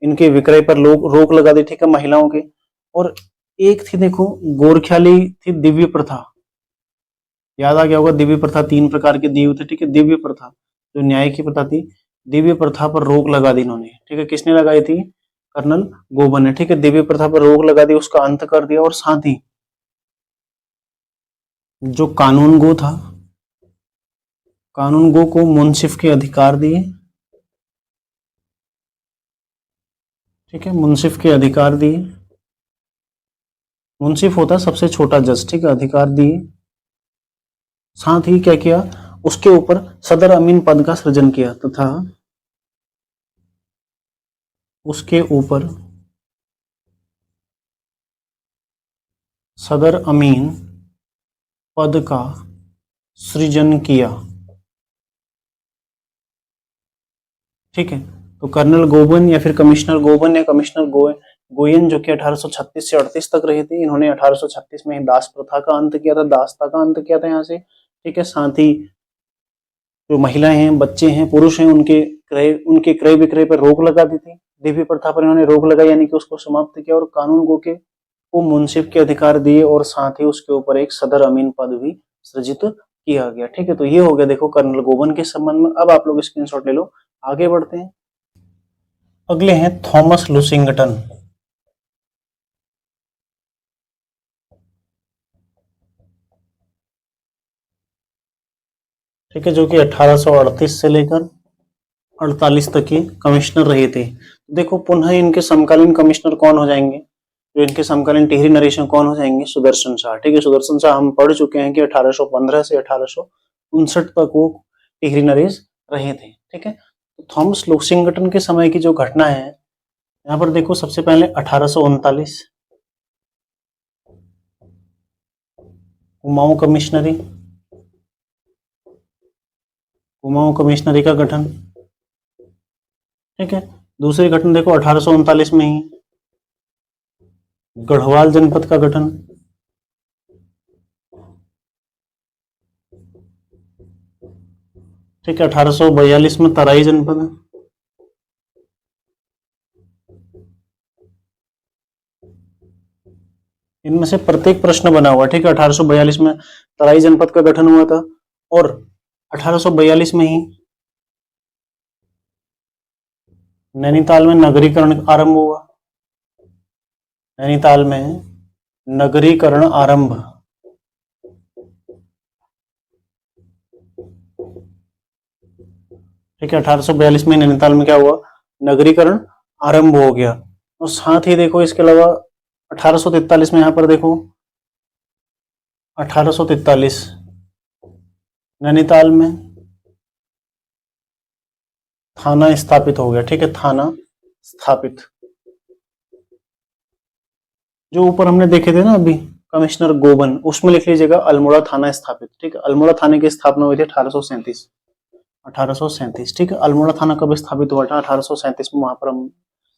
इनके विक्रय पर रोक लगा दी, ठीक है, महिलाओं के। और एक थी, देखो, गोरख्याली थी दिव्य प्रथा। याद आ गया होगा, दिव्य प्रथा 3 प्रकार के दिव्य थे। ठीक है, दिव्य प्रथा जो न्याय की प्रथा थी, दिव्य प्रथा पर रोक लगा दी इन्होंने। ठीक है, किसने लगाई थी? कर्नल गोबन ने। ठीक है, दिव्य प्रथा पर रोक लगा दी, उसका अंत कर दिया। और साथ ही जो कानून गो था, कानून गो को मुंसिफ के अधिकार दिए। ठीक है, मुंसिफ के अधिकार दिए। मुंसिफ होता है सबसे छोटा जज। ठीक है, अधिकार दिए। साथ ही क्या किया? उसके ऊपर सदर अमीन पद का सृजन किया तथा उसके ऊपर सदर अमीन पद का सृजन किया। ठीक है, तो कर्नल गोबन या फिर कमिश्नर गोबन या कमिश्नर गोयन, जो कि 1836 से 38 तक रहे थे, इन्होंने 1836 में दास प्रथा का अंत किया था, दासता का अंत किया था यहाँ से। ठीक है, साथ ही जो महिलाएं हैं, बच्चे हैं, पुरुष हैं, उनके क्रय विक्रय पर रोक लगा दी थी। दिव्य प्रथा पर इन्होंने रोक लगाई, यानी कि उसको समाप्त किया। और कानून गो के को मुंसिफ के अधिकार दिए, और साथ ही उसके ऊपर एक सदर अमीन पद भी सृजित किया गया। ठीक है, तो ये हो गया, देखो, कर्नल गोबन के संबंध में। अब आप लोग स्क्रीनशॉट ले लो, आगे बढ़ते हैं। अगले हैं थॉमस लुसिंगटन। ठीक है, जो कि 1838 से लेकर 48 तक के कमिश्नर रहे थे। देखो, पुनः इनके समकालीन कमिश्नर कौन हो जाएंगे? जो इनके समकालीन टिहरी नरेश कौन हो जाएंगे? सुदर्शन शाह। ठीक है, सुदर्शन शाह हम पढ़ चुके हैं कि 1815 से 1859 तक वो टिहरी नरेश रहे थे। ठीक है, तो थॉमस लुसिंगटन के समय की जो घटना है, यहाँ पर देखो, सबसे पहले 1839 कुमाऊं कमिश्नरी, कुमाऊं कमिश्नरी का गठन। ठीक है, दूसरी घटना देखो 1839 में ही गढ़वाल जनपद का गठन। ठीक है, 1842 में तराई जनपद। इनमें से प्रत्येक प्रश्न बना हुआ। ठीक है, 1842 में तराई जनपद का गठन हुआ था, और 1842 में ही नैनीताल में नगरीकरण आरंभ हुआ। नैनीताल में नगरीकरण आरंभ। ठीक है, 1842 में नैनीताल में क्या हुआ? नगरीकरण आरंभ हो गया। और साथ ही देखो, इसके अलावा 1843 में, यहां पर देखो, 1843 नैनीताल में थाना स्थापित हो गया। ठीक है, थाना स्थापित, जो ऊपर हमने देखे थे ना अभी, कमिश्नर गोबन, उसमें लिख लीजिएगा अल्मोड़ा थाना स्थापित। ठीक है, अल्मोड़ा थाने की स्थापना हुई थी 1837। 1837। ठीक है, अल्मोड़ा थाना कब स्थापित हुआ था? 1837 में। वहां पर हम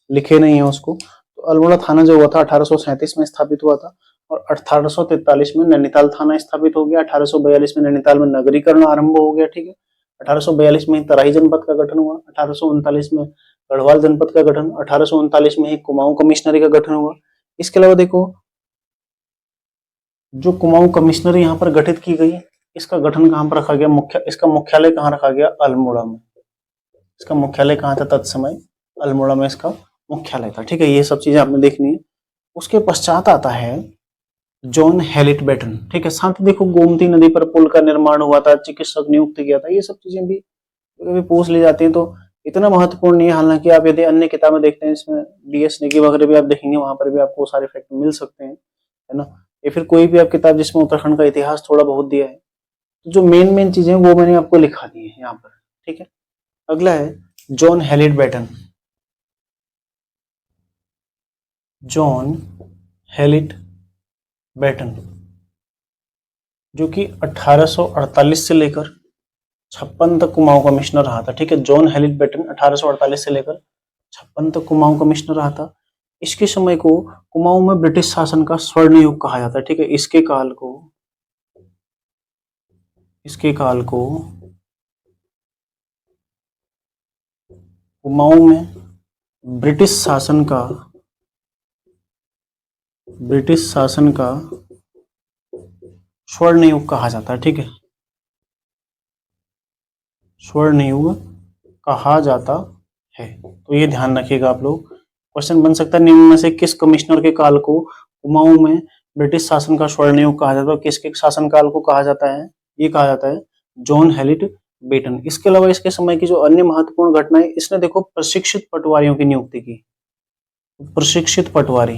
लिखे नहीं है उसको। तो अल्मोड़ा थाना जो हुआ था 1837 में स्थापित हुआ था, और 1843 में नैनीताल थाना स्थापित हो गया। 1842 में नैनीताल में नगरीकरण आरंभ हो गया। ठीक है, 1842 में तराई जनपद का गठन हुआ। 1839 में गढ़वाल जनपद का गठन। 1839 में ही कुमाऊं कमिश्नरी का गठन हुआ। इसके अलावा देखो, जो कुमाऊं कमिश्नरी यहाँ पर गठित की गई, इसका गठन कहाँ पर रखा गया? इसका मुख्यालय कहाँ रखा गया? अल्मोड़ा में। इसका मुख्यालय कहाँ था तत्समय? अल्मोड़ा में इसका मुख्यालय था। ठीक है, ये सब चीजें आपने देखनी है। उसके पश्चात आता है जॉन हेलिट बैटन। ठीक है, साथ ही देखो, गोमती नदी पर पुल का निर्माण हुआ था, चिकित्सक नियुक्त किया था। ये सब चीजें भी कभी पूछ ली जाती है, तो इतना महत्वपूर्ण नहीं है। हालांकि आप यदि अन्य किताबें देखते हैं, इसमें बीएस नेगी वगैरह भी आप देखेंगे, वहां पर भी आपको सारे फैक्ट मिल सकते हैं, है ना। या फिर कोई भी आप किताब जिसमें उत्तराखंड का इतिहास थोड़ा बहुत दिया है, तो जो मेन मेन चीजें वो मैंने आपको लिखा दी है यहाँ पर। ठीक है, अगला है जॉन हेलिट बैटन। जॉन हेलिट बेटन, जो कि 1848 से लेकर 56 तक कुमाऊं कमिश्नर रहा था। ठीक है, जॉन हेलिट बेटन 1848 से लेकर 56 तक कुमाऊं कमिश्नर रहा था। इसके समय को कुमाऊं में ब्रिटिश शासन का स्वर्ण युग कहा जाता है। ठीक है, इसके काल को कुमाऊं में ब्रिटिश शासन का स्वर्ण युग कहा जाता है। ठीक है, स्वर्ण युग कहा जाता है, तो ये ध्यान रखिएगा आप लोग। क्वेश्चन बन सकता है निम्न में से किस कमिश्नर के काल को कुमाऊं में ब्रिटिश शासन का स्वर्ण युग कहा जाता है? किसके शासन काल को कहा जाता है? ये कहा जाता है जॉन हेलिट बेटन। इसके अलावा इसके समय की जो अन्य महत्वपूर्ण घटनाएं, इसने देखो प्रशिक्षित पटवारियों की नियुक्ति की। प्रशिक्षित पटवारी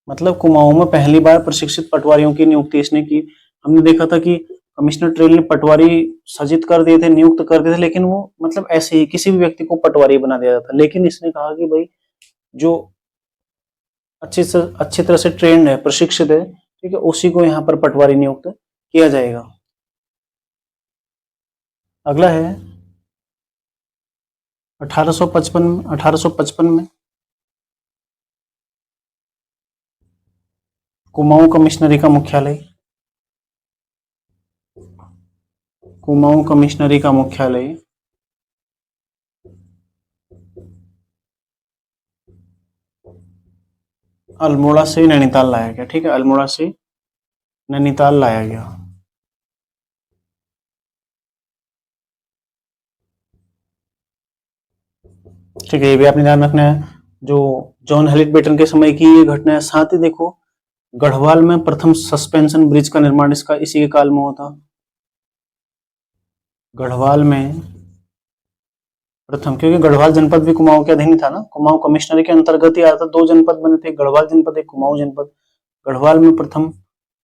मतलब कुमाऊं में पहली बार प्रशिक्षित पटवारियों की नियुक्ति इसने की। हमने देखा था कि कमिश्नर ट्रेल ने पटवारी सजित कर दिए थे, नियुक्त कर दिए थे, लेकिन वो मतलब ऐसे ही किसी भी व्यक्ति को पटवारी बना दिया था। लेकिन इसने कहा कि भाई जो अच्छी तरह से ट्रेंड है, प्रशिक्षित है, ठीक है, उसी को यहाँ पर पटवारी नियुक्त किया जाएगा। अगला है 1855 में कुमाऊं कमिश्नरी का मुख्यालय अल्मोड़ा से नैनीताल लाया गया। ठीक है, अल्मोड़ा से नैनीताल लाया गया। ठीक है, ये भी आपने ध्यान रखना है, जो जॉन हेलिट बेटन के समय की ये घटना है। साथ ही देखो गढ़वाल में प्रथम सस्पेंशन ब्रिज का निर्माण इसका इसी के काल में हुआ था। गढ़वाल में प्रथम, क्योंकि गढ़वाल जनपद भी कुमाऊं के अधीन था ना, कुमाऊं कमिश्नरी के अंतर्गत ही आता। 2 जनपद बने थे, गढ़वाल जनपद, एक कुमाऊं जनपद। गढ़वाल में प्रथम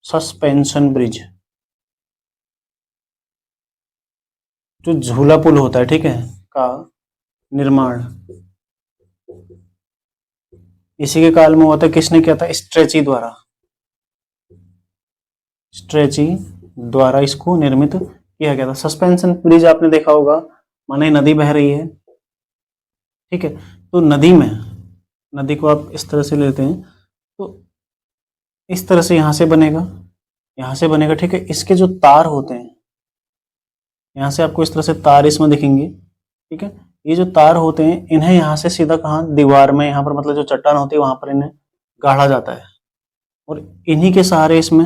सस्पेंशन ब्रिज, जो झूला पुल होता है, ठीक है, का निर्माण इसी के काल में हुआ था। किसने किया था? स्ट्रेची द्वारा इसको निर्मित किया गया था। सस्पेंशन ब्रिज आपने देखा होगा, माने नदी बह रही है, ठीक है, तो नदी को आप इस तरह से लेते हैं, तो इस तरह से यहां से बनेगा, ठीक है। इसके जो तार होते हैं, यहां से आपको इस तरह से तार इसमें दिखेंगे, ठीक है। ये जो तार होते हैं, इन्हें यहां से सीधा कहां? दीवार में, यहां पर मतलब जो चट्टान होती है वहां पर इन्हें गाड़ा जाता है, और इन्हीं के सहारे इसमें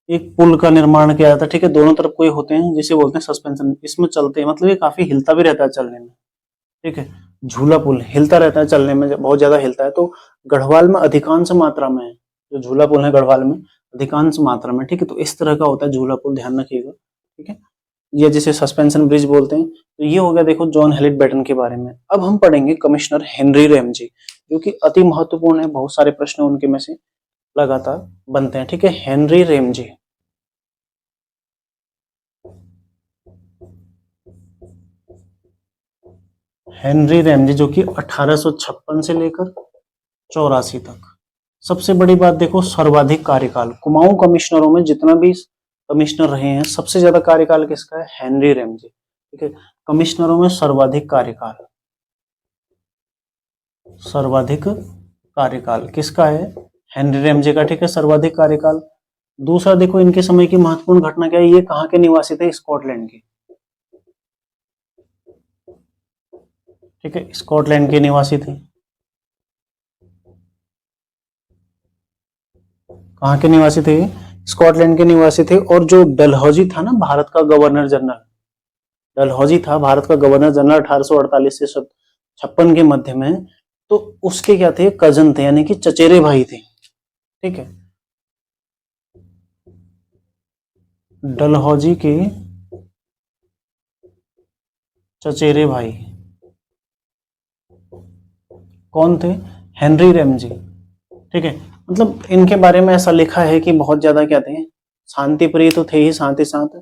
एक पुल का निर्माण किया जाता है। ठीक है, दोनों तरफ कोई होते हैं जिसे बोलते हैं सस्पेंशन, इसमें चलते हैं, मतलब ये काफी हिलता भी रहता है चलने में, ठीक है। झूला पुल हिलता रहता है चलने में, बहुत ज्यादा हिलता है। तो गढ़वाल में अधिकांश मात्रा में जो झूला पुल है, गढ़वाल में अधिकांश मात्रा में, ठीक है, तो इस तरह का होता है झूला पुल, ध्यान रखिएगा, ठीक है। ये जिसे सस्पेंशन ब्रिज बोलते हैं। तो ये हो गया देखो जॉन हेलिट बेटन के बारे में। अब हम पढ़ेंगे कमिश्नर हेनरी रैमजे, जो कि अति महत्वपूर्ण है, बहुत सारे प्रश्न उनके में से लगातार बनते हैं, ठीक है। हेनरी रैमजे, जो कि 1856 से लेकर 84 तक। सबसे बड़ी बात देखो, सर्वाधिक कार्यकाल कुमाऊं कमिश्नरों में जितना भी कमिश्नर रहे हैं, सबसे ज्यादा कार्यकाल किसका है? हेनरी रैमजे, ठीक है। कमिश्नरों में सर्वाधिक कार्यकाल किसका है? हेनरी रैमजे का, ठीक है, सर्वाधिक कार्यकाल। दूसरा देखो, इनके समय की महत्वपूर्ण घटना क्या है? ये कहाँ के निवासी थे? स्कॉटलैंड के, ठीक है, स्कॉटलैंड के निवासी थे। कहाँ के निवासी थे? स्कॉटलैंड के निवासी थे। और जो डलहौजी था ना, भारत का गवर्नर जनरल, डलहौजी था भारत का गवर्नर जनरल 1848 से 56 के मध्य में, तो उसके क्या थे? कजन थे, यानी कि चचेरे भाई थे, ठीक है। डलहौजी के चचेरे भाई कौन थे? हेनरी रैमजे, ठीक है। मतलब इनके बारे में ऐसा लिखा है कि बहुत ज्यादा क्या थे? शांति प्रिय तो थे ही, साथ ही साथ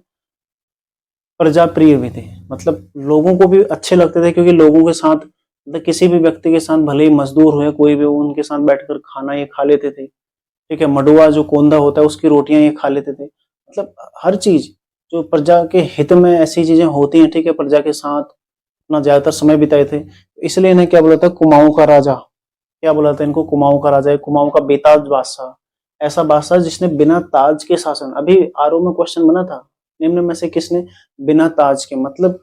प्रजा प्रिय भी थे। मतलब लोगों को भी अच्छे लगते थे, क्योंकि लोगों के साथ मतलब किसी भी व्यक्ति के साथ, भले ही मजदूर हुए कोई भी हो, उनके साथ बैठकर खाना ये खा लेते थे। ठीक है, मडुआ जो कोंदा होता है उसकी रोटियां ये खा लेते थे। मतलब हर चीज जो प्रजा के हित में ऐसी चीजें होती हैं, ठीक है, प्रजा के साथ अपना ज्यादातर समय बिताए थे, इसलिए इन्हें क्या बोला था, कुमाऊं का राजा। क्या बोला था इनको, कुमाऊं का राजा, कुमाऊं का बेताज बादशाह। ऐसा बादशाह जिसने बिना ताज के शासन, अभी आरओ में क्वेश्चन बना था, निम्न में से किसने बिना ताज के, मतलब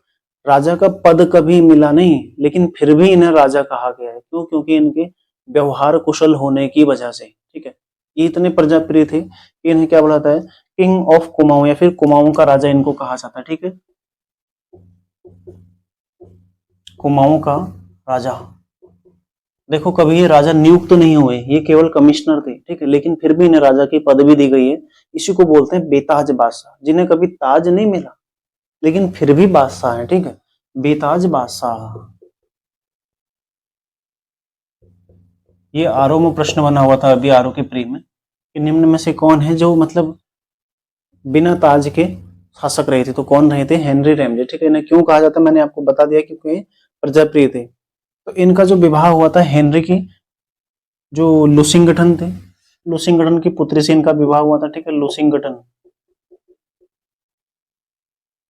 राजा का पद कभी मिला नहीं, लेकिन फिर भी इन्हें राजा कहा गया है। क्यों? क्योंकि इनके व्यवहार कुशल होने की वजह से। ठीक है, ये इतने प्रजाप्रिय थे कि इन्हें क्या बोला जाता है, किंग ऑफ कुमाऊं, या फिर कुमाऊं का राजा इनको कहा जाता है। ठीक है, कुमाऊं का राजा। देखो कभी ये राजा नियुक्त तो नहीं हुए, ये केवल कमिश्नर थे। ठीक है, लेकिन फिर भी इन्हें राजा की पदवी दी गई है। इसी को बोलते हैं बेताज बादशाह, जिन्हें कभी ताज नहीं मिला लेकिन फिर भी बादशाह है। ठीक है, बेताज बादशाह। ये आरओ में प्रश्न बना हुआ था अभी, आरओ के प्री में, कि निम्न में से कौन है जो मतलब बिना ताज के शासक रहे थे। तो कौन रहे थे, हेनरी रैमजे। ठीक है, इन्हें क्यों कहा जाता है मैंने आपको बता दिया, क्योंकि प्रजाप्रिय थे। तो इनका जो विवाह हुआ था हेनरी की जो लुसिंगटन थे, लुसिंगटन की पुत्री से इनका विवाह हुआ था। ठीक है, लुसिंगटन,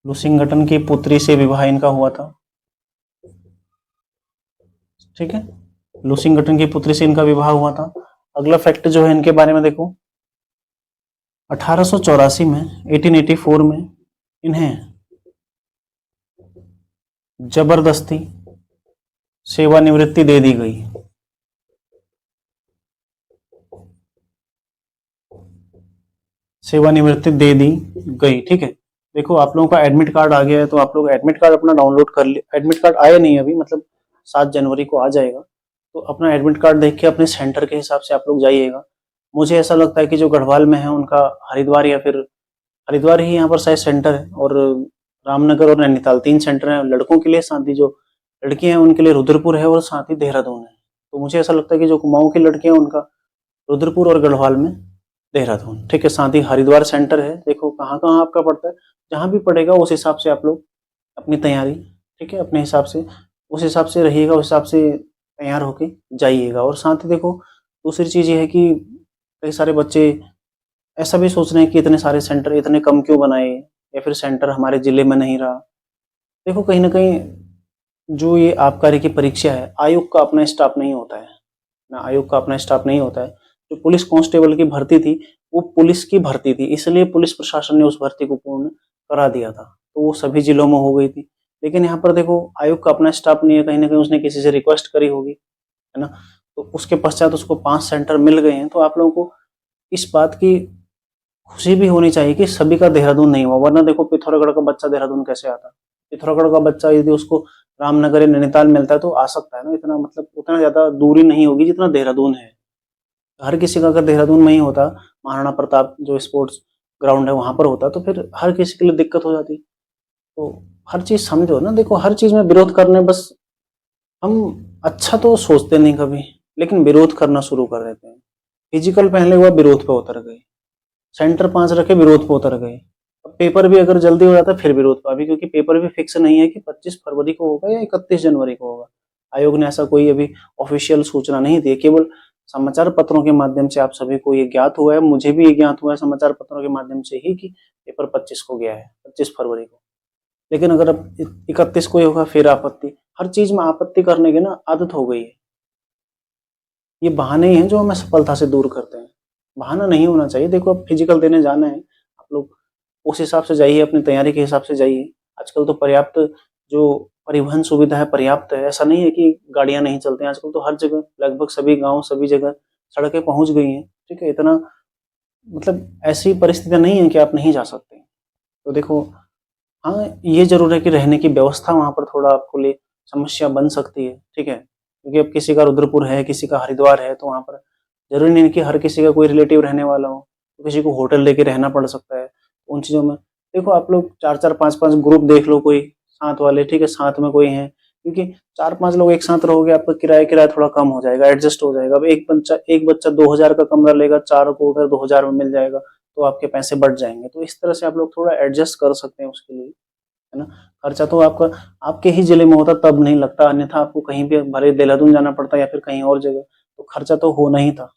लुसिंगटन की पुत्री से विवाह इनका हुआ था। ठीक है, लुसिंगटन की पुत्री से इनका विवाह हुआ था। अगला फैक्ट जो है इनके बारे में देखो, 1884 में, 1884 में इन्हें जबरदस्ती सेवानिवृत्ति दे दी गई। सेवानिवृत्ति दे दी गई। ठीक है, देखो आप लोगों का एडमिट कार्ड आ गया है, तो आप लोग एडमिट कार्ड अपना डाउनलोड कर ले। एडमिट कार्ड आया नहीं अभी, मतलब 7 जनवरी को आ जाएगा। तो अपना एडमिट कार्ड देख के अपने सेंटर के हिसाब से आप लोग जाइएगा। मुझे ऐसा लगता है कि जो गढ़वाल में है उनका हरिद्वार, या फिर हरिद्वार ही यहाँ पर शायद सेंटर है, और रामनगर और नैनीताल 3 सेंटर हैं लड़कों के लिए। साथ ही जो लड़कियां हैं उनके लिए रुद्रपुर है, और साथ ही देहरादून है। तो मुझे ऐसा लगता है कि जो कुमाऊं की लड़कियां हैं उनका रुद्रपुर और गढ़वाल में देहरादून। ठीक है, साथ ही हरिद्वार सेंटर है। देखो कहाँ कहाँ आपका पड़ता है, जहाँ भी पड़ेगा उस हिसाब से आप लोग अपनी तैयारी, ठीक है, अपने हिसाब से, उस हिसाब से रहिएगा, उस हिसाब से तैयार होके जाइएगा। और साथ ही देखो दूसरी चीज ये है कि कई सारे बच्चे ऐसा भी सोच रहे हैं कि इतने सारे सेंटर इतने कम क्यों बनाए, या फिर सेंटर हमारे जिले में नहीं रहा। देखो कहीं ना कहीं जो ये आबकारी की परीक्षा है, आयोग का अपना स्टाफ नहीं होता है ना, आयोग का अपना स्टाफ नहीं होता है। जो पुलिस कांस्टेबल की भर्ती थी वो पुलिस की भर्ती थी, इसलिए पुलिस प्रशासन ने उस भर्ती को पूर्ण करा दिया था, तो वो सभी जिलों में हो गई थी। लेकिन यहाँ पर देखो आयोग का अपना स्टाफ नहीं है, कहीं ना कहीं उसने किसी से रिक्वेस्ट करी होगी, है ना। तो उसके पश्चात उसको 5 सेंटर मिल गए हैं। तो आप लोगों को इस बात की खुशी भी होनी चाहिए कि सभी का देहरादून नहीं हुआ, वरना देखो पिथौरागढ़ का बच्चा देहरादून कैसे आता। पिथौरागढ़ का बच्चा यदि उसको रामनगर या नैनीताल मिलता है तो आ सकता है ना, इतना मतलब उतना ज्यादा दूरी नहीं होगी जितना देहरादून है। हर किसी का अगर देहरादून में ही होता, महाराणा प्रताप जो स्पोर्ट्स ग्राउंड है वहां पर होता, तो फिर हर किसी के लिए दिक्कत हो जाती। तो हर चीज समझो ना, देखो हर चीज में विरोध करने, बस हम अच्छा तो सोचते नहीं कभी, लेकिन विरोध करना शुरू कर देते हैं। फिजिकल पहले हुआ, विरोध पे उतर गए, सेंटर 5 रखे, विरोध पे उतर गए। अब पेपर भी अगर जल्दी हो जाता फिर विरोध पे, अभी क्योंकि पेपर भी फिक्स नहीं है कि 25 फरवरी को होगा या 31 जनवरी को होगा। आयोग ने ऐसा कोई अभी ऑफिशियल सूचना नहीं दी, केवल समाचार पत्रों के माध्यम से आप सभी को ये ज्ञात हुआ है, मुझे भी ये ज्ञात हुआ है समाचार पत्रों के माध्यम से ही, कि पेपर 25 को गया है, 25 फरवरी को। लेकिन अगर अब 31 को ही होगा फिर आपत्ति, हर चीज में आपत्ति करने की ना आदत हो गई है। ये बहाने ही हैं जो हमें सफलता से दूर करते हैं, बहाना नहीं होना चाहिए। देखो अब फिजिकल देने जाना है, आप लोग उस हिसाब से जाइए, अपनी तैयारी के हिसाब से जाइए। आजकल तो पर्याप्त जो परिवहन सुविधा है पर्याप्त है, ऐसा नहीं है कि गाड़ियां नहीं चलती हैं। आजकल तो हर जगह, लगभग सभी गांव सभी जगह सड़कें पहुंच गई हैं। ठीक है, इतना मतलब ऐसी परिस्थितियां नहीं है कि आप नहीं जा सकते। तो देखो हाँ, ये जरूर है कि रहने की व्यवस्था वहां पर थोड़ा आपको लिए समस्या बन सकती है। ठीक है, क्योंकि अब किसी का रुद्रपुर है, किसी का हरिद्वार है, तो वहां पर जरूरी नहीं है कि हर किसी का कोई रिलेटिव रहने वाला हो, तो किसी को होटल लेके रहना पड़ सकता है। उन चीजों में देखो आप लोग 4-4 5-5 ग्रुप देख लो, कोई साथ वाले, ठीक है, साथ में कोई है, क्योंकि 4-5 लोग एक साथ रहोगे, आपका किराया किराया थोड़ा कम हो जाएगा, एडजस्ट हो जाएगा। अब एक बच्चा 2,000 का कमरा लेगा, 4 को अगर 2,000 में मिल जाएगा तो आपके पैसे बढ़ जाएंगे। तो इस तरह से आप लोग थोड़ा एडजस्ट कर सकते हैं उसके लिए। है ना। खर्चा तो आपका आपके ही जिले में होता तब नहीं लगता, अन्यथा आपको कहीं पे भले देहरादून जाना पड़ता या फिर कहीं और जगह, तो खर्चा तो होना ही था।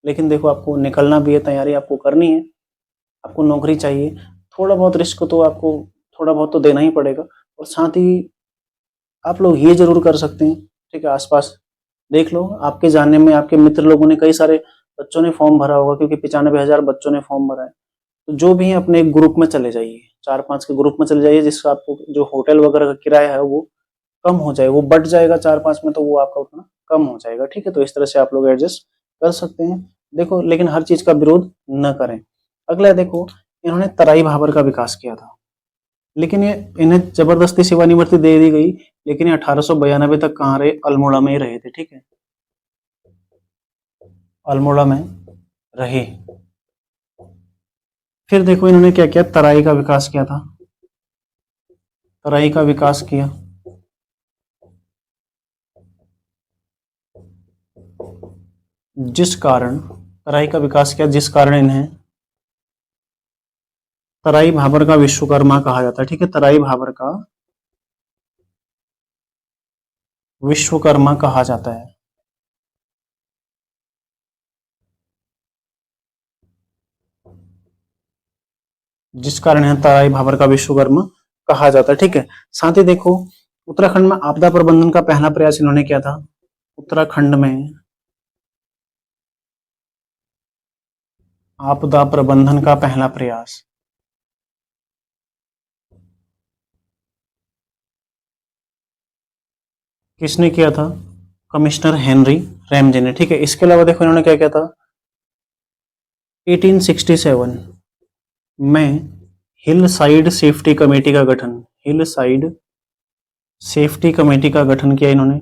लेकिन देखो आपको निकलना भी है, तैयारी आपको करनी है, आपको नौकरी चाहिए, थोड़ा बहुत रिस्क तो आपको थोड़ा बहुत तो देना ही पड़ेगा। और साथ ही आप लोग ये जरूर कर सकते हैं, ठीक है, आसपास देख लो, आपके जानने में आपके मित्र लोगों ने, कई सारे बच्चों ने फॉर्म भरा होगा, क्योंकि 95,000 बच्चों ने फॉर्म भरा है। तो जो भी है अपने एक ग्रुप में चले जाइए, 4-5 के ग्रुप में चले जाइए, जिससे आपको जो होटल वगैरह का किराया है वो कम हो जाए, वो बढ़ जाएगा 4-5 में, तो वो आपका उतना कम हो जाएगा, ठीक है। तो इस तरह से आप लोग एडजस्ट कर सकते हैं। देखो लेकिन हर चीज का विरोध न करें। अगला देखो, इन्होंने तराई भाबर का विकास किया था, लेकिन ये इन्हें जबरदस्ती सेवानिवृत्ति दे दी गई, लेकिन ये 1892 तक कहाँ रहे, अल्मोड़ा में ही रहे थे, ठीक है, अल्मोड़ा में रहे। फिर देखो इन्होंने क्या किया, तराई का विकास किया था, तराई का विकास किया, जिस कारण तराई का विकास किया, जिस कारण इन्हें तराई भाबर का विश्वकर्मा कहा जाता है, ठीक है, तराई भाबर का विश्वकर्मा कहा जाता है। जिस कारण है तराई भाबर का विश्वकर्मा कहा जाता है, ठीक है। साथ ही देखो, उत्तराखंड में आपदा प्रबंधन का पहला प्रयास इन्होंने किया था, उत्तराखंड में आपदा प्रबंधन का पहला प्रयास किसने किया था, कमिश्नर हेनरी रैमजे ने, ठीक है। इसके अलावा देखो इन्होंने क्या किया था, 1867 में हिल साइड सेफ्टी कमेटी का गठन, हिल साइड सेफ्टी कमेटी का गठन किया इन्होंने।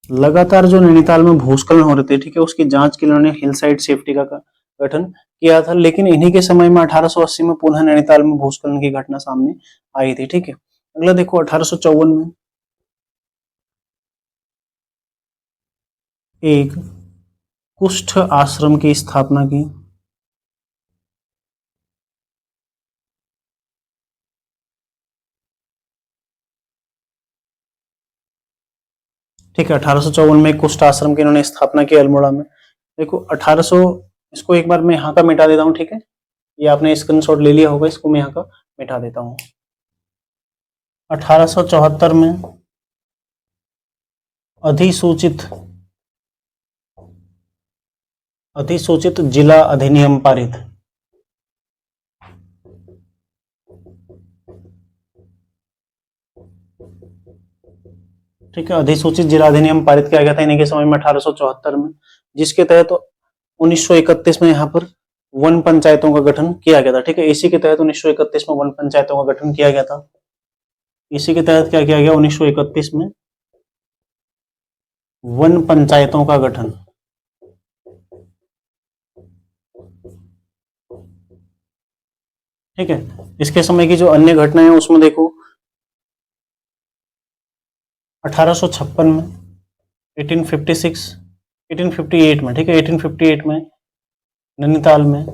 लगातार जो नैनीताल में भूस्खलन हो रहे थे, ठीक है, उसकी जांच के लिए उन्होंने हिल साइड सेफ्टी का गठन किया था। लेकिन इन्हीं के समय में 1880 में पुनः नैनीताल में भूस्खलन की घटना सामने आई थी, ठीक है। अगला देखो, 1854 में एक कुष्ठ आश्रम की स्थापना की, ठीक है, 1854 में कुष्ठ आश्रम की इन्होंने स्थापना की अल्मोड़ा में। देखो 1800, इसको एक बार मैं यहाँ का मिटा देता हूँ, ठीक है, ये आपने स्क्रीनशॉट ले लिया होगा, इसको मैं यहाँ का मिटा देता हूँ। 1874 में अधिसूचित अधिसूचित जिला अधिनियम पारित, ठीक है, अधिसूचित जिला अधिनियम पारित किया गया था इन्हीं के समय में 1874 में, जिसके तहत 1931 में यहाँ पर वन पंचायतों का गठन किया गया था, ठीक है। इसी के तहत 1931 में वन पंचायतों का गठन किया गया था। इसी के तहत क्या किया गया, 1931 में वन पंचायतों का गठन, ठीक है। इसके समय की जो अन्य घटनाएं हैं उसमें देखो, 1856 में, 1856, 1858 में, ठीक है, 1858 में नैनीताल में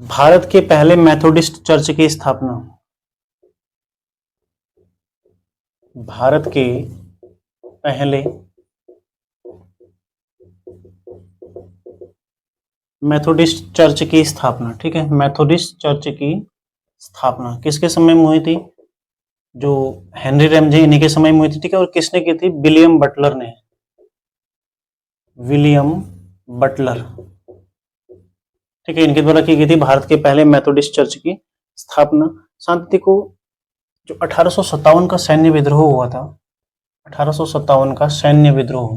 भारत के पहले मेथोडिस्ट चर्च की स्थापना, भारत के पहले मेथोडिस्ट चर्च की स्थापना, ठीक है, मेथोडिस्ट चर्च की स्थापना किसके समय में हुई थी, जो हेनरी रैमजे, इन्हीं के समय में हुई थी, ठीक है। और किसने की थी, विलियम बटलर ने, विलियम बटलर, ठीक है, इनके द्वारा की गई थी भारत के पहले मेथोडिस्ट चर्च की स्थापना। शांति को जो 1857 का सैन्य विद्रोह हुआ था, 1857 का सैन्य विद्रोह,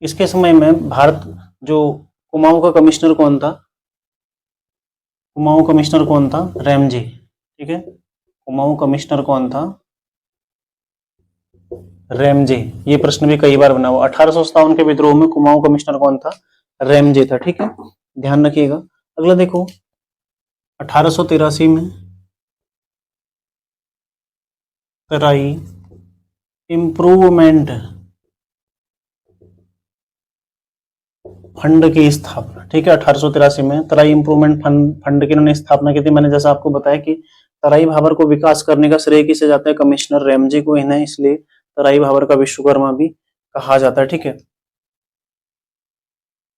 इसके समय में भारत, जो कुमाऊं का कमिश्नर कौन था, कुमाऊं कमिश्नर कौन था, रैमजे, ठीक है, कुमाऊं कमिश्नर कौन था, रैमजे। ये प्रश्न भी कई बार बना हुआ, 1857 के विद्रोह में कुमाऊं कमिश्नर कौन था, रैमजे था, ठीक है, ध्यान रखिएगा। अगला देखो, 1883 में तराई इम्प्रूवमेंट फंड की स्थापना, ठीक है। 1883 में तराई इम्प्रूवमेंट फंड की इन्होंने स्थापना की थी। मैंने जैसा आपको बताया कि तराई भाबर को विकास करने का श्रेय किसे जाता है, कमिश्नर रैमजे को, इन्हें इसलिए तराई भाबर का विश्वकर्मा भी कहा जाता है, ठीक है।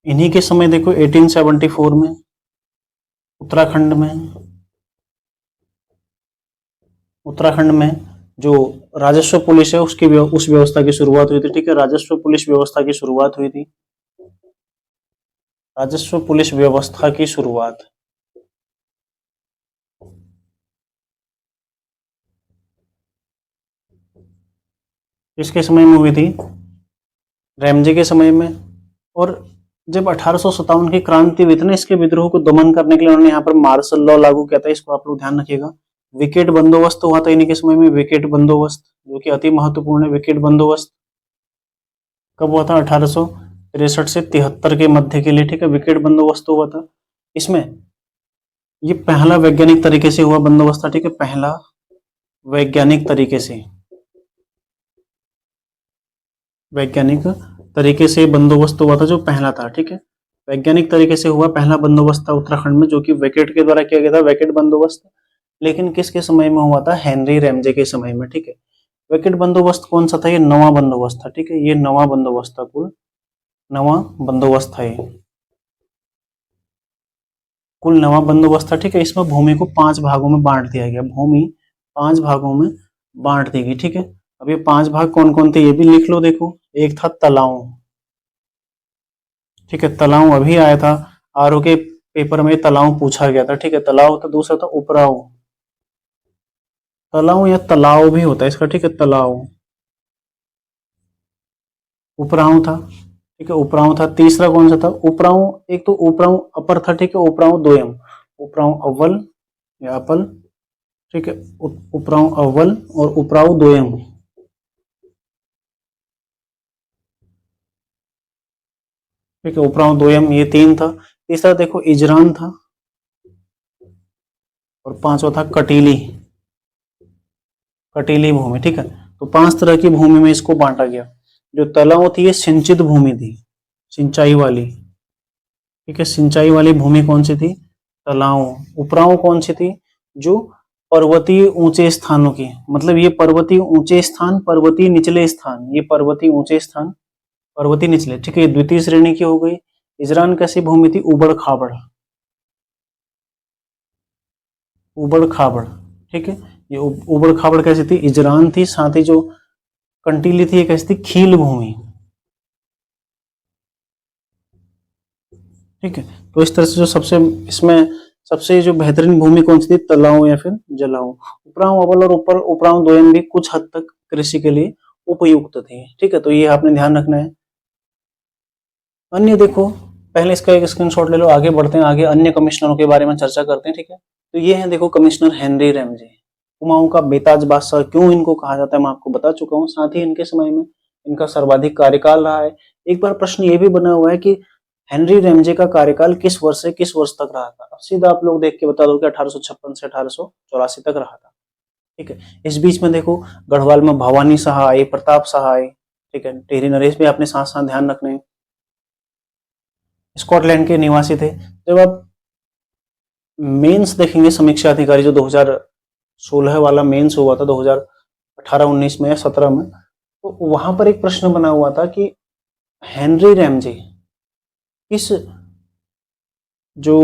इन्हीं के समय देखो 1874 में उत्तराखंड में जो राजस्व पुलिस है उसकी उस व्यवस्था की शुरुआत हुई थी, ठीक है। राजस्व पुलिस व्यवस्था की शुरुआत हुई थी। राजस्व पुलिस व्यवस्था की शुरुआत किसके समय में हुई थी, रैमजे के समय में। और जब 1857 की क्रांति हुई थी ना, इसके विद्रोह को दमन करने के लिए उन्होंने यहाँ पर मार्शल लॉ लागू किया था। इसको आप लोग ध्यान रखिएगा। विकेट बंदोबस्त हुआ था इन्हीं के समय में, विकेट बंदोबस्त, जो कि अति महत्वपूर्ण है। विकेट बंदोबस्त कब हुआ था, 1863 से 73 के मध्य के लिए, ठीक है। विकेट बंदोबस्त हुआ था। इसमें ये पहला वैज्ञानिक तरीके से हुआ बंदोबस्त था, ठीक है। पहला वैज्ञानिक तरीके से बंदोबस्त हुआ था, जो पहला था, ठीक है। वैज्ञानिक तरीके से हुआ पहला बंदोबस्त था उत्तराखंड में, जो कि विकेट के द्वारा किया गया था, विकेट बंदोबस्त। लेकिन किसके समय में हुआ था, हेनरी रैमजे के समय में, ठीक है। विकेट बंदोबस्त कौन सा था, ये नवा बंदोबस्त था, ठीक है। ये नवा बंदोबस्त था, कुल नवा बंदोबस्त था, ठीक है। इसमें भूमि को 5 भागों में बांट दिया गया, भूमि 5 भागों में बांट दी गई, ठीक है। अब ये 5 भाग कौन कौन थे ये भी लिख लो। देखो, एक था तलाव, ठीक है। तलाव अभी आया था, आरओ के पेपर में तलाव पूछा गया था, ठीक है। तलाव था। दूसरा था उपराव, तलाव या तालाव भी होता है इसका, ठीक है। तलाव, उपराव था, ठीक है। उपराव था। तीसरा कौन सा था, उपराव। एक तो उपराव अपर था, ठीक है। उपराव द्वयम, उपराव अव्वल या अपल, ठीक है। उपराव अव्वल और उपराव द्वयम, ठीक है। उपराव द्वयम, ये 3 था। तीसरा देखो इजरान था, और 5वां था कटीली भूमि, ठीक है। तो 5 तरह की भूमि में इसको बांटा गया। जो तलाव थी ये सिंचित भूमि थी, सिंचाई वाली, ठीक है। सिंचाई वाली भूमि कौन सी थी, तलाव। उपराव कौन सी थी, जो पर्वतीय ऊंचे स्थानों की, मतलब ये पर्वतीय ऊंचे स्थान, पर्वतीय निचले स्थान, ये पर्वतीय ऊंचे स्थान, पर्वतीय निचले, ठीक है। ये द्वितीय श्रेणी की हो गई। इजरान कैसी भूमि थी, उबड़ खाबड़, ठीक है। ये उबड़ खाबड़ कैसी थी, इजरान थी। साथ ही जो कंटीली थी, ये कैसी थी, खील भूमि, ठीक है। तो इस तरह से जो सबसे जो बेहतरीन भूमि कौन सी थी, तलाव या फिर जलाव। उपराव अव्वल और उपराव द्वयम भी कुछ हद तक कृषि के लिए उपयुक्त थे, ठीक है। तो ये आपने ध्यान रखना है। अन्य देखो, पहले इसका एक स्क्रीनशॉट ले लो, आगे बढ़ते हैं, आगे अन्य कमिश्नरों के बारे में चर्चा करते हैं, ठीक है। तो ये है देखो कमिश्नर हेनरी रैमजे, कुमाऊं का बेताज बादशाह क्यों इनको कहा जाता है मैं आपको बता चुका हूँ। साथ ही इनके समय में इनका सर्वाधिक कार्यकाल रहा है। एक बार प्रश्न ये भी बना हुआ है कि हेनरी रैमजे का कार्यकाल किस वर्ष से किस वर्ष तक रहा था। अब सीधा आप लोग देख के बता दो कि 1856 से 1884 तक रहा था, ठीक है। इस बीच में देखो गढ़वाल में भवानी शाह आए, प्रताप शाह आए, ठीक है। टिहरी नरेश भी अपने साथ साथ ध्यान रखने, स्कॉटलैंड के निवासी थे। जब आप मेंस देखेंगे समीक्षा अधिकारी, जो 2016 वाला मेंस हुआ था 2018-19 में या 17 में, तो वहां पर एक प्रश्न बना हुआ था कि हेनरी रैमजे किस जो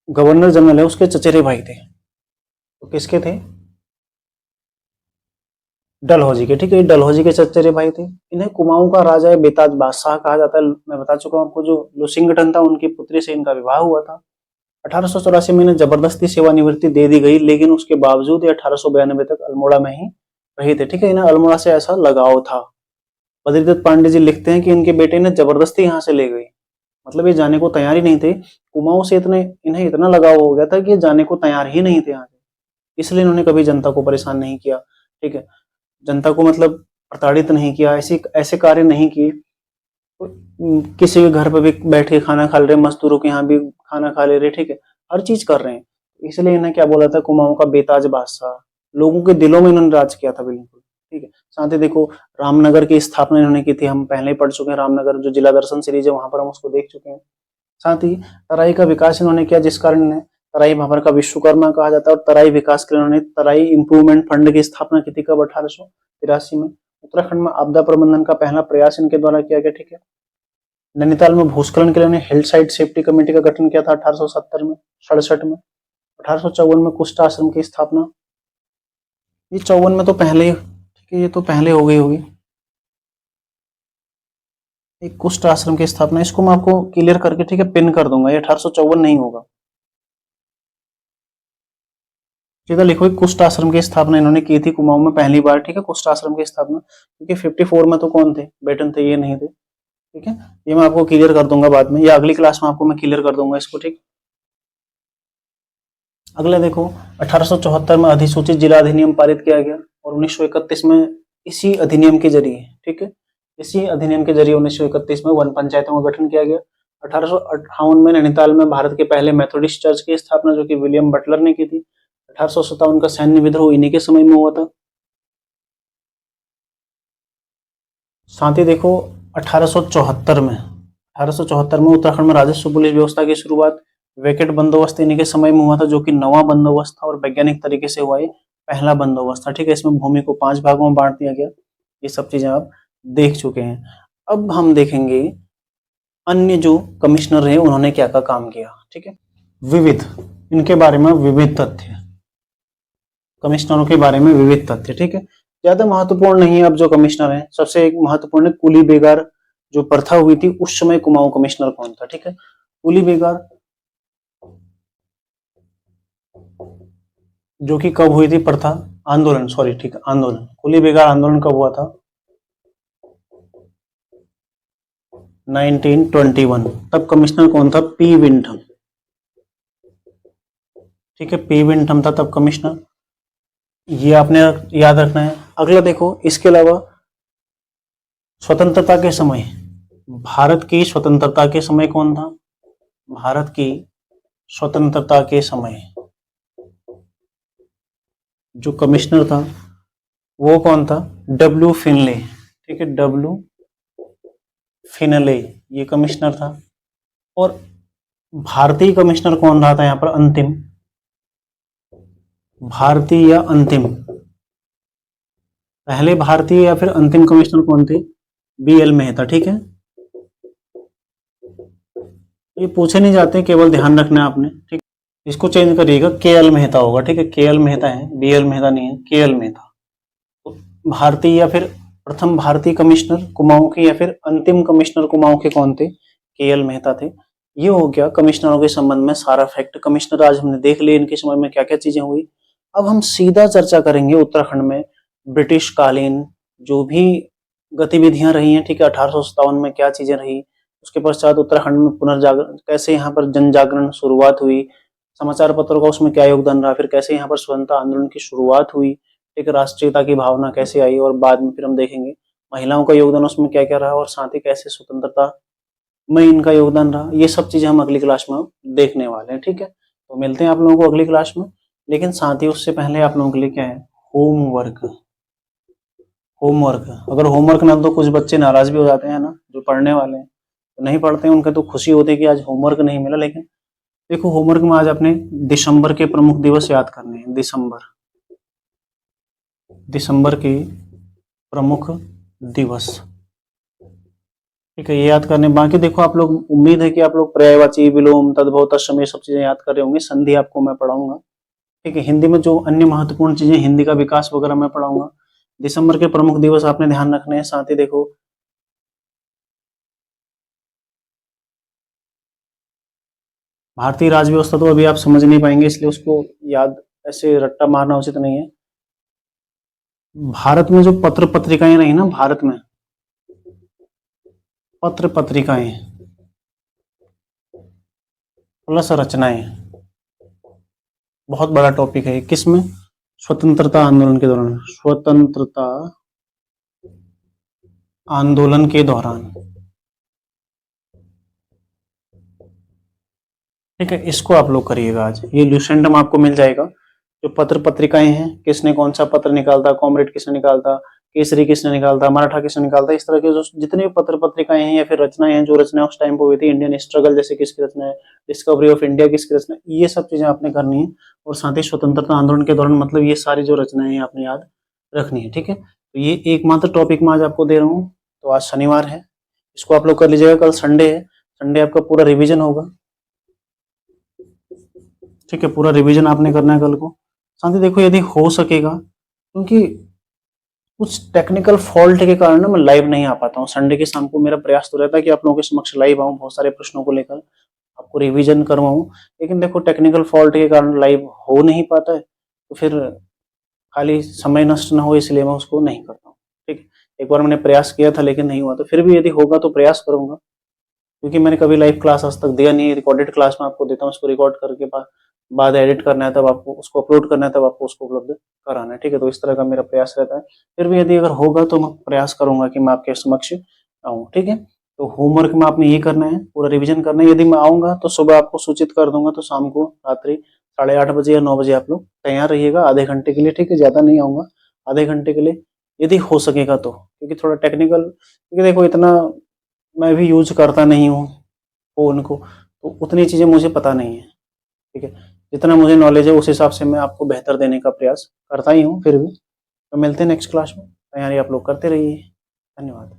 गवर्नर जनरल है उसके चचेरे भाई थे। तो किसके थे, डलहौजी के, ठीक है। डलहौजी के चचेरे भाई थे। इन्हें कुमाऊं का राजा बेताज बादशाह कहा जाता है। मैं बता चुका हूं आपको, जो लुसिंगटन था उनकी पुत्री से इनका विवाह हुआ था। 1884 में इन्हें जबरदस्ती सेवानिवृत्ति दे दी गई, लेकिन उसके बावजूद 1892 तक अल्मोड़ा में ही रहे थे, ठीक है। इन्हें अल्मोड़ा से ऐसा लगाव था। बद्रीदत्त पांडे जी लिखते हैं कि इनके बेटे ने जबरदस्ती यहाँ से ले गई, मतलब ये जाने को तैयार ही नहीं थे। कुमाऊं से इन्हें इतना लगाव हो गया था कि ये जाने को तैयार ही नहीं थे यहाँ से, इसलिए इन्होंने कभी जनता को परेशान नहीं किया, ठीक है। जनता को मतलब प्रताड़ित नहीं किया, ऐसे कार्य नहीं किए। किसी के घर पे भी बैठ के खाना खा रहे, मजदूरों के यहाँ भी खाना खा ले रहे, ठीक है। हर चीज कर रहे हैं, इसलिए इन्हें क्या बोला था, कुमाऊं का बेताज बादशाह। लोगों के दिलों में इन्होंने राज किया था, बिल्कुल, ठीक है। साथ ही देखो रामनगर की स्थापना इन्होंने की थी, हम पहले ही पढ़ चुके हैं। रामनगर जो जिला दर्शन सीरीज है वहां पर हम उसको देख चुके हैं। साथ ही तराई का विकास इन्होंने किया, जिस कारण इन्हें तराई भाबर का विश्वकर्मा कहा जाता है। और तराई विकास के लिए उन्होंने तराई इंप्रूवमेंट फंड की स्थापना की थी, कब? 1883 में। उत्तराखंड में आपदा प्रबंधन का पहला प्रयास इनके द्वारा किया गया, ठीक है। नैनीताल में भूस्खलन के लिए उन्होंने हिल साइड सेफ्टी कमेटी का गठन किया था 1870 में, 67 में। 1854 में कुष्ठ आश्रम की स्थापना, ये 54 में तो पहले ही, ठीक है, ये तो पहले हो गई होगी। एक कुष्ठ आश्रम की स्थापना, इसको मैं आपको क्लियर करके, ठीक है, पिन कर दूंगा। ये 1854 नहीं होगा, सीधा लिखो। कुष्ठ आश्रम की स्थापना इन्होंने की थी कुमाऊं में पहली बार, ठीक है, कुष्ठ आश्रम की स्थापना। क्योंकि 54 में तो कौन थे? बेटन थे, ये नहीं थे, ठीक है। ये मैं आपको क्लियर कर दूंगा बाद में, या अगली क्लास में आपको मैं क्लियर कर दूंगा इसको, ठीक। अगला देखो, 1874 में अधिसूचित जिला अधिनियम पारित किया गया और 1931 में इसी अधिनियम के जरिए, ठीक है, इसी अधिनियम के जरिए 1931 में वन पंचायतों का गठन किया गया। 1858 में नैनीताल में भारत के पहले मेथोडिस्ट चर्च की स्थापना, जो कि विलियम बटलर ने की थी। 1857 का सैन्य विद्रोह इन्हीं के समय में हुआ था। साथ ही देखो 1874 में उत्तराखंड में राजस्व पुलिस व्यवस्था की शुरुआत, वैकेट बंदोबस्त इन्हीं के समय में हुआ था, जो कि नवा बंदोबस्त था और वैज्ञानिक तरीके से हुआ, ये पहला बंदोबस्त था, ठीक है। इसमें भूमि को 5 भागों में बांट दिया गया। ये सब चीजें आप देख चुके हैं। अब हम देखेंगे अन्य जो कमिश्नर रहे उन्होंने क्या क्या काम किया, ठीक है। विविध, इनके बारे में विविध तथ्य, कमिश्नरों के बारे में विविध तथ्य, ठीक है। ज्यादा महत्वपूर्ण नहीं है अब जो कमिश्नर है। सबसे एक महत्वपूर्ण है कुली बेगार जो प्रथा हुई थी उस समय कुमाऊं कमिश्नर कौन था, ठीक है। कुली बेगार जो कि कब हुई थी प्रथा, आंदोलन, सॉरी, ठीक है, आंदोलन, कुली बेगार आंदोलन कब हुआ था? 1921। तब कमिश्नर कौन था? पी विंटम, ठीक है, पी विंटम था तब कमिश्नर। ये आपने याद रखना है। अगला देखो, इसके अलावा स्वतंत्रता के समय, भारत की स्वतंत्रता के समय कौन था? भारत की स्वतंत्रता के समय जो कमिश्नर था वो कौन था? डब्ल्यू फिनले, ठीक है, डब्ल्यू फिनले ये कमिश्नर था। और भारतीय कमिश्नर कौन रहा था यहाँ पर अंतिम? भारतीय या अंतिम, पहले भारतीय या फिर अंतिम कमिश्नर कौन थे? बी एल मेहता, ठीक है। ये पूछे नहीं जाते, केवल ध्यान रखना है आपने, ठीक। इसको चेंज करिएगा, के एल मेहता होगा, ठीक है, के एल मेहता है, बी एल मेहता नहीं है, के एल मेहता। तो भारतीय या फिर प्रथम भारतीय कमिश्नर कुमाऊं के या फिर अंतिम कमिश्नर कुमाऊं के कौन थे? के एल मेहता थे। ये हो गया कमिश्नरों के संबंध में सारा फैक्ट। कमिश्नर आज हमने देख लिए, इनके समय में क्या क्या चीजें हुई। अब हम सीधा चर्चा करेंगे उत्तराखंड में ब्रिटिश कालीन जो भी गतिविधियां रही हैं, ठीक है, 1857 में क्या चीजें रही, उसके पश्चात उत्तराखंड में पुनर्जागरण, कैसे यहाँ पर जन जागरण शुरुआत हुई, समाचार पत्रों का उसमें क्या योगदान रहा, फिर कैसे यहाँ पर स्वतंत्रता आंदोलन की शुरुआत हुई, एक राष्ट्रीयता की भावना कैसे आई, और बाद में फिर हम देखेंगे महिलाओं का योगदान उसमें क्या क्या रहा, और साथ ही कैसे स्वतंत्रता में इनका योगदान रहा। ये सब चीजें हम अगली क्लास में देखने वाले हैं, ठीक है। तो मिलते हैं आप लोगों को अगली क्लास में, लेकिन साथ ही उससे पहले आप लोगों के लिए क्या है, होमवर्क। अगर होमवर्क ना तो कुछ बच्चे नाराज भी हो जाते हैं ना, जो पढ़ने वाले हैं, तो नहीं पढ़ते हैं, उनके तो खुशी होती है कि आज होमवर्क नहीं मिला। लेकिन देखो होमवर्क में आज अपने दिसंबर के प्रमुख दिवस याद करने हैं। दिसंबर के प्रमुख दिवस, ठीक है, ये याद करने। बाकी देखो आप लोग, उम्मीद है कि आप लोग पर्यायवाची, विलोम, तद्भव, तत्सम ये सब चीजें याद कर रहे होंगे। संधि आपको मैं पढ़ाऊंगा, ठीक है। हिंदी में जो अन्य महत्वपूर्ण चीजें, हिंदी का विकास वगैरह मैं पढ़ाऊंगा। दिसंबर के प्रमुख दिवस आपने ध्यान रखने हैं। साथ ही देखो भारतीय राज व्यवस्था तो अभी आप समझ नहीं पाएंगे, इसलिए उसको याद ऐसे रट्टा मारना उचित नहीं है। भारत में जो पत्र पत्रिकाएं रही ना, भारत में पत्र पत्रिकाएं प्लस रचनाएं, बहुत बड़ा टॉपिक है। किसमें? स्वतंत्रता आंदोलन के दौरान, स्वतंत्रता आंदोलन के दौरान, ठीक है। इसको आप लोग करिएगा आज, ये ल्यूसेंटम आपको मिल जाएगा। जो पत्र पत्रिकाएं हैं, किसने कौन सा पत्र निकालता, कॉमरेड किसने निकालता, केसरी किसने निकाला था, मराठा किसने निकाला था, इस तरह के जो जितने भी पत्र पत्रिकाएं हैं या फिर रचनाएं हैं, जो रचनाएं उस टाइम पे हुई थी, इंडियन स्ट्रगल जैसे किसकी रचना है, डिस्कवरी ऑफ इंडिया किसकी रचना है, ये सब चीजें आपने करनी है। और साथ ही स्वतंत्रता आंदोलन के दौरान मतलब ये सारी जो रचनाएं हैं आपने याद रखनी है। ठीक है, तो ये एकमात्र टॉपिक मैं आज आपको दे रहा हूँ। तो आज शनिवार है, इसको आप लोग कर लीजिएगा। कल संडे है, संडे आपका पूरा रिवीजन होगा। ठीक है, पूरा रिवीजन आपने करना है कल को। साथ ही देखो, यदि हो सकेगा, क्योंकि कुछ टेक्निकल फॉल्ट के कारण ना मैं लाइव नहीं आ पाता हूँ संडे के शाम को। मेरा प्रयास तो रहता है कि आप लोगों के समक्ष लाइव आऊँ, बहुत सारे प्रश्नों को लेकर आपको रिवीजन करवाऊँ, लेकिन देखो टेक्निकल फॉल्ट के कारण लाइव हो नहीं पाता है, तो फिर खाली समय नष्ट ना हो इसलिए मैं उसको नहीं करता हूँ। ठीक है, एक बार मैंने प्रयास किया था लेकिन नहीं हुआ, तो फिर भी यदि होगा तो प्रयास करूंगा, क्योंकि मैंने कभी लाइव क्लास आज तक दिया नहीं है। रिकॉर्डेड क्लास में आपको देता हूँ, उसको रिकॉर्ड करके बाद एडिट करना है, तब आपको उसको अपलोड करना है, तब आपको उसको उपलब्ध कराना है। ठीक है, तो इस तरह का मेरा प्रयास रहता है। फिर भी यदि अगर होगा तो मैं प्रयास करूंगा कि मैं आपके समक्ष आऊँ। ठीक है, तो होमवर्क में आपने ये करना है, पूरा रिविजन करना है। यदि मैं आऊंगा तो सुबह आपको सूचित कर दूंगा, तो शाम को रात्रि 8:30 बजे या 9 बजे आप लोग तैयार रहिएगा आधे घंटे के लिए। ठीक है, ज्यादा नहीं आऊंगा, आधे घंटे के लिए यदि हो सकेगा तो, क्योंकि थोड़ा टेक्निकल, क्योंकि देखो इतना मैं भी यूज करता नहीं हूँ फोन को, तो उतनी चीजें मुझे पता नहीं है। ठीक है, जितना मुझे नॉलेज है उस हिसाब से मैं आपको बेहतर देने का प्रयास करता ही हूँ। फिर भी तो मिलते हैं नेक्स्ट क्लास में, तैयारी आप लोग करते रहिए। धन्यवाद।